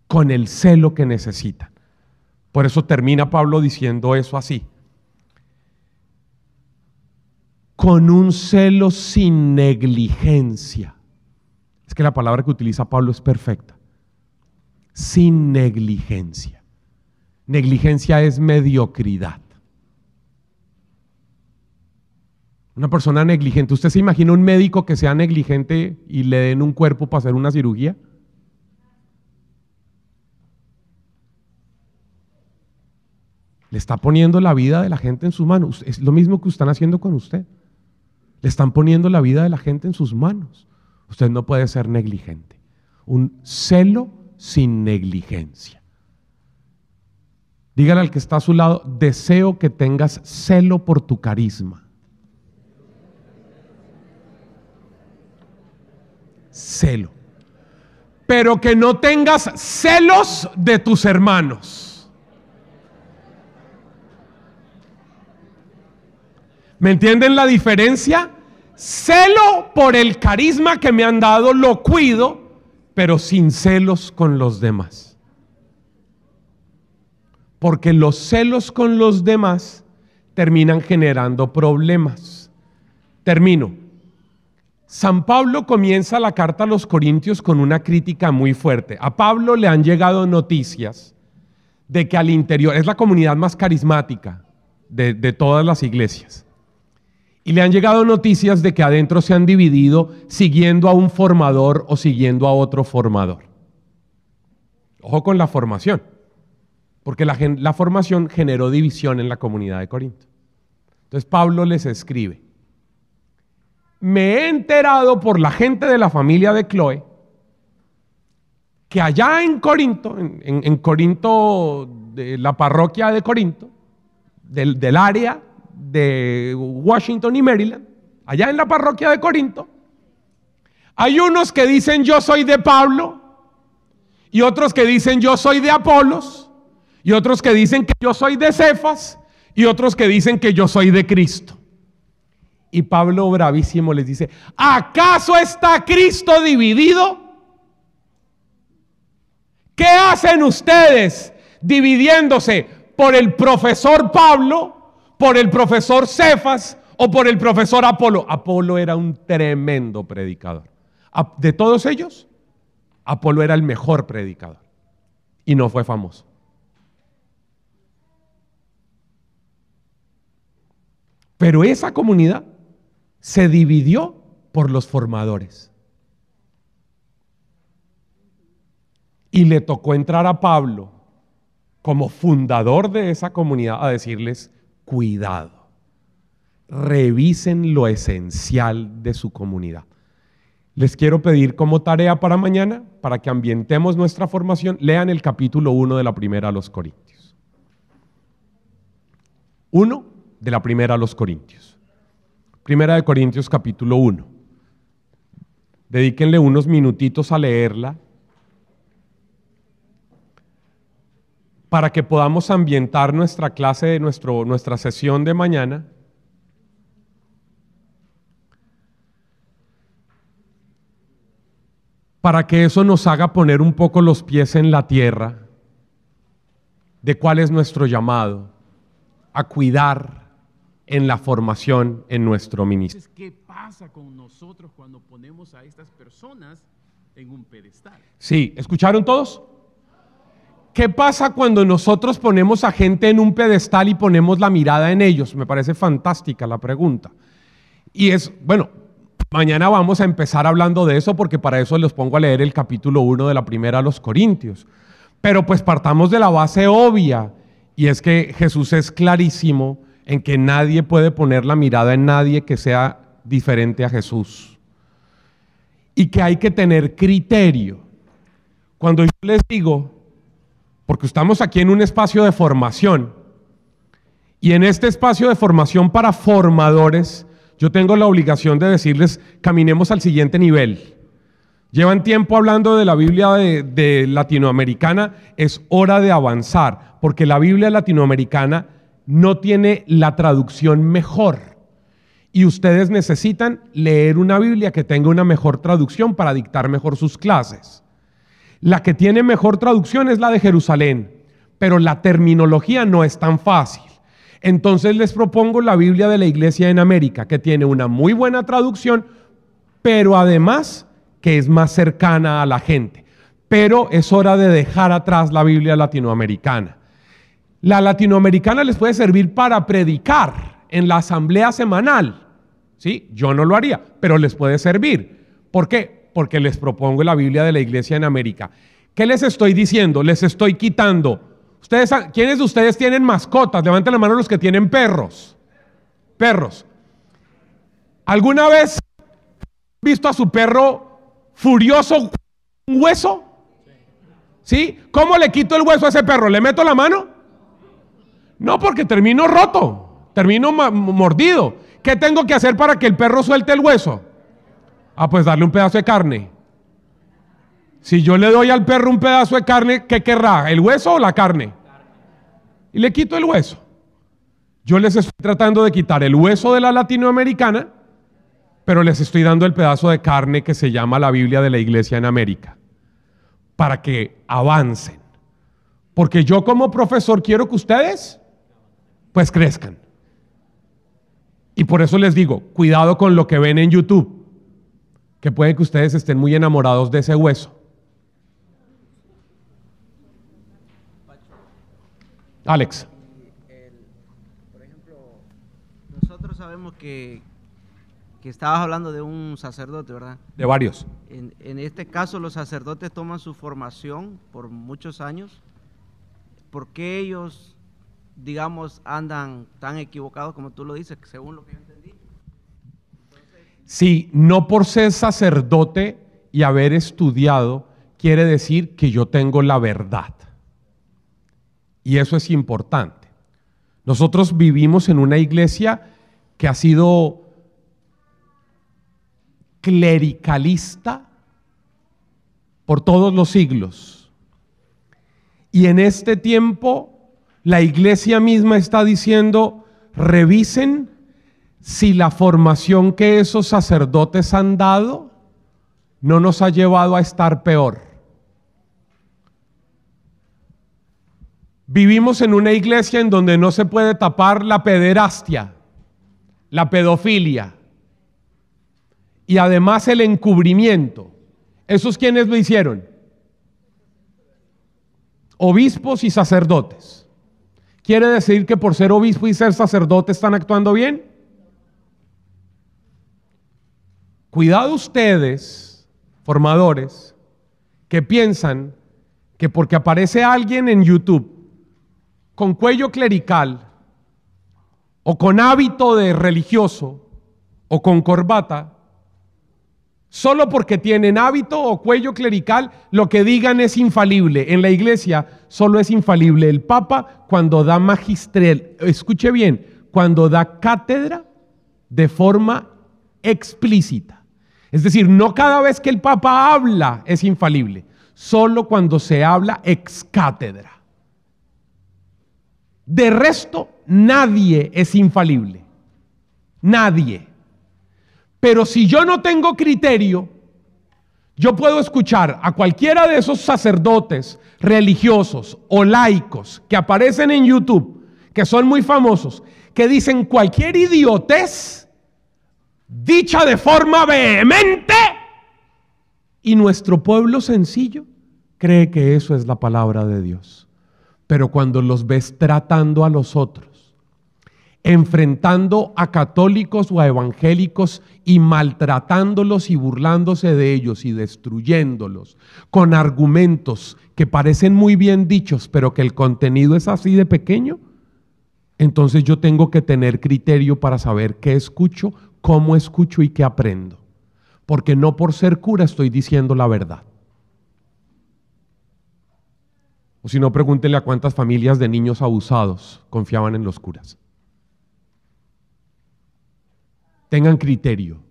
con el celo que necesitan. Por eso termina Pablo diciendo eso así: con un celo sin negligencia. Es que la palabra que utiliza Pablo es perfecta. Sin negligencia. Negligencia es mediocridad. Una persona negligente. ¿Usted se imagina un médico que sea negligente y le den un cuerpo para hacer una cirugía? Le está poniendo la vida de la gente en sus manos. Es lo mismo que están haciendo con usted. Le están poniendo la vida de la gente en sus manos. Usted no puede ser negligente. Un celo sin negligencia. Dígale al que está a su lado, deseo que tengas celo por tu carisma. Celo. Pero que no tengas celos de tus hermanos. ¿Me entienden la diferencia? Celo por el carisma que me han dado, lo cuido, pero sin celos con los demás. Porque los celos con los demás terminan generando problemas. Termino. San Pablo comienza la carta a los Corintios con una crítica muy fuerte. A Pablo le han llegado noticias de que al interior, es la comunidad más carismática de todas las iglesias, y le han llegado noticias de que adentro se han dividido siguiendo a un formador o siguiendo a otro formador. Ojo con la formación, porque la formación generó división en la comunidad de Corinto. Entonces Pablo les escribe: me he enterado por la gente de la familia de Cloé que allá en Corinto, en Corinto, de la parroquia de Corinto, del área de Washington y Maryland, allá en la parroquia de Corinto, hay unos que dicen yo soy de Pablo, y otros que dicen yo soy de Apolos, y otros que dicen que yo soy de Cefas, y otros que dicen que yo soy de Cristo. Y Pablo, bravísimo, les dice: ¿acaso está Cristo dividido? ¿Qué hacen ustedes dividiéndose por el profesor Pablo, por el profesor Cefas o por el profesor Apolo? Apolo era un tremendo predicador. De todos ellos, Apolo era el mejor predicador y no fue famoso. Pero esa comunidad se dividió por los formadores. Y le tocó entrar a Pablo como fundador de esa comunidad a decirles: cuidado, revisen lo esencial de su comunidad. Les quiero pedir como tarea para mañana, para que ambientemos nuestra formación, lean el capítulo 1 de la primera a los Corintios. 1 de la primera a los Corintios. Primera de Corintios capítulo 1. Dedíquenle unos minutitos a leerla para que podamos ambientar nuestra clase, nuestra sesión de mañana. Para que eso nos haga poner un poco los pies en la tierra de cuál es nuestro llamado a cuidar en la formación en nuestro ministerio. ¿Qué pasa con nosotros cuando ponemos a estas personas en un pedestal? Sí, ¿escucharon todos? ¿Qué pasa cuando nosotros ponemos a gente en un pedestal y ponemos la mirada en ellos? Me parece fantástica la pregunta. Y bueno, mañana vamos a empezar hablando de eso, porque para eso les pongo a leer el capítulo 1 de la primera a los Corintios. Pero pues partamos de la base obvia, y es que Jesús es clarísimo en que nadie puede poner la mirada en nadie que sea diferente a Jesús. Y que hay que tener criterio. Cuando yo les digo, porque estamos aquí en un espacio de formación, y en este espacio de formación para formadores, yo tengo la obligación de decirles: caminemos al siguiente nivel. Llevan tiempo hablando de la Biblia de latinoamericana, es hora de avanzar, porque la Biblia latinoamericana no tiene la traducción mejor, y ustedes necesitan leer una Biblia que tenga una mejor traducción para dictar mejor sus clases. La que tiene mejor traducción es la de Jerusalén, pero la terminología no es tan fácil. Entonces les propongo la Biblia de la Iglesia en América, que tiene una muy buena traducción, pero además que es más cercana a la gente. Pero es hora de dejar atrás la Biblia latinoamericana. La latinoamericana les puede servir para predicar en la asamblea semanal, ¿sí? Yo no lo haría, pero les puede servir. ¿Por qué? Porque les propongo la Biblia de la Iglesia en América. ¿Qué les estoy diciendo? Les estoy quitando. ¿Quiénes de ustedes tienen mascotas? Levanten la mano los que tienen perros. Perros. ¿Alguna vez han visto a su perro furioso un hueso? ¿Sí? ¿Cómo le quito el hueso a ese perro? ¿Le meto la mano? No, porque termino roto, termino mordido. ¿Qué tengo que hacer para que el perro suelte el hueso? Pues darle un pedazo de carne. Si yo le doy al perro un pedazo de carne, ¿qué querrá? ¿El hueso o la carne? Y le quito el hueso. Yo les estoy tratando de quitar el hueso de la latinoamericana, pero les estoy dando el pedazo de carne que se llama la Biblia de la Iglesia en América, para que avancen. Porque yo como profesor quiero que ustedes pues crezcan. Y por eso les digo, cuidado con lo que ven en YouTube, que puede que ustedes estén muy enamorados de ese hueso. Alex. Por ejemplo, nosotros sabemos que estabas hablando de un sacerdote, ¿verdad? De varios. En este caso, los sacerdotes toman su formación por muchos años. ¿Por qué ellos, digamos, andan tan equivocados como tú lo dices, según lo que yo entendí? Sí, no por ser sacerdote y haber estudiado quiere decir que yo tengo la verdad. Y eso es importante. Nosotros vivimos en una iglesia que ha sido clericalista por todos los siglos. Y en este tiempo la iglesia misma está diciendo, revisen si la formación que esos sacerdotes han dado no nos ha llevado a estar peor. Vivimos en una iglesia en donde no se puede tapar la pederastia, la pedofilia y además el encubrimiento. ¿Esos quiénes lo hicieron? Obispos y sacerdotes. ¿Quiere decir que por ser obispo y ser sacerdote están actuando bien? Cuidado ustedes, formadores, que piensan que porque aparece alguien en YouTube con cuello clerical o con hábito de religioso o con corbata, solo porque tienen hábito o cuello clerical, lo que digan es infalible. En la iglesia solo es infalible el Papa cuando da magistral, escuche bien, cuando da cátedra de forma explícita. Es decir, no cada vez que el Papa habla es infalible, solo cuando se habla ex cátedra. De resto, nadie es infalible. Nadie. Pero si yo no tengo criterio, yo puedo escuchar a cualquiera de esos sacerdotes religiosos o laicos que aparecen en YouTube, que son muy famosos, que dicen cualquier idiotez dicha de forma vehemente, y nuestro pueblo sencillo cree que eso es la palabra de Dios. Pero cuando los ves tratando a los otros, enfrentando a católicos o a evangélicos y maltratándolos y burlándose de ellos y destruyéndolos con argumentos que parecen muy bien dichos, pero que el contenido es así de pequeño, entonces yo tengo que tener criterio para saber qué escucho, cómo escucho y qué aprendo. Porque no por ser cura estoy diciendo la verdad. O si no, pregúntenle a cuántas familias de niños abusados confiaban en los curas. Tengan criterio.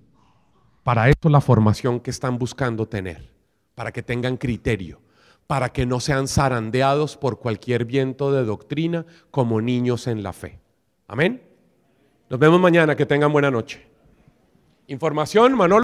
Para eso la formación que están buscando tener. Para que tengan criterio. Para que no sean zarandeados por cualquier viento de doctrina como niños en la fe. Amén. Nos vemos mañana. Que tengan buena noche. Información, Manolo.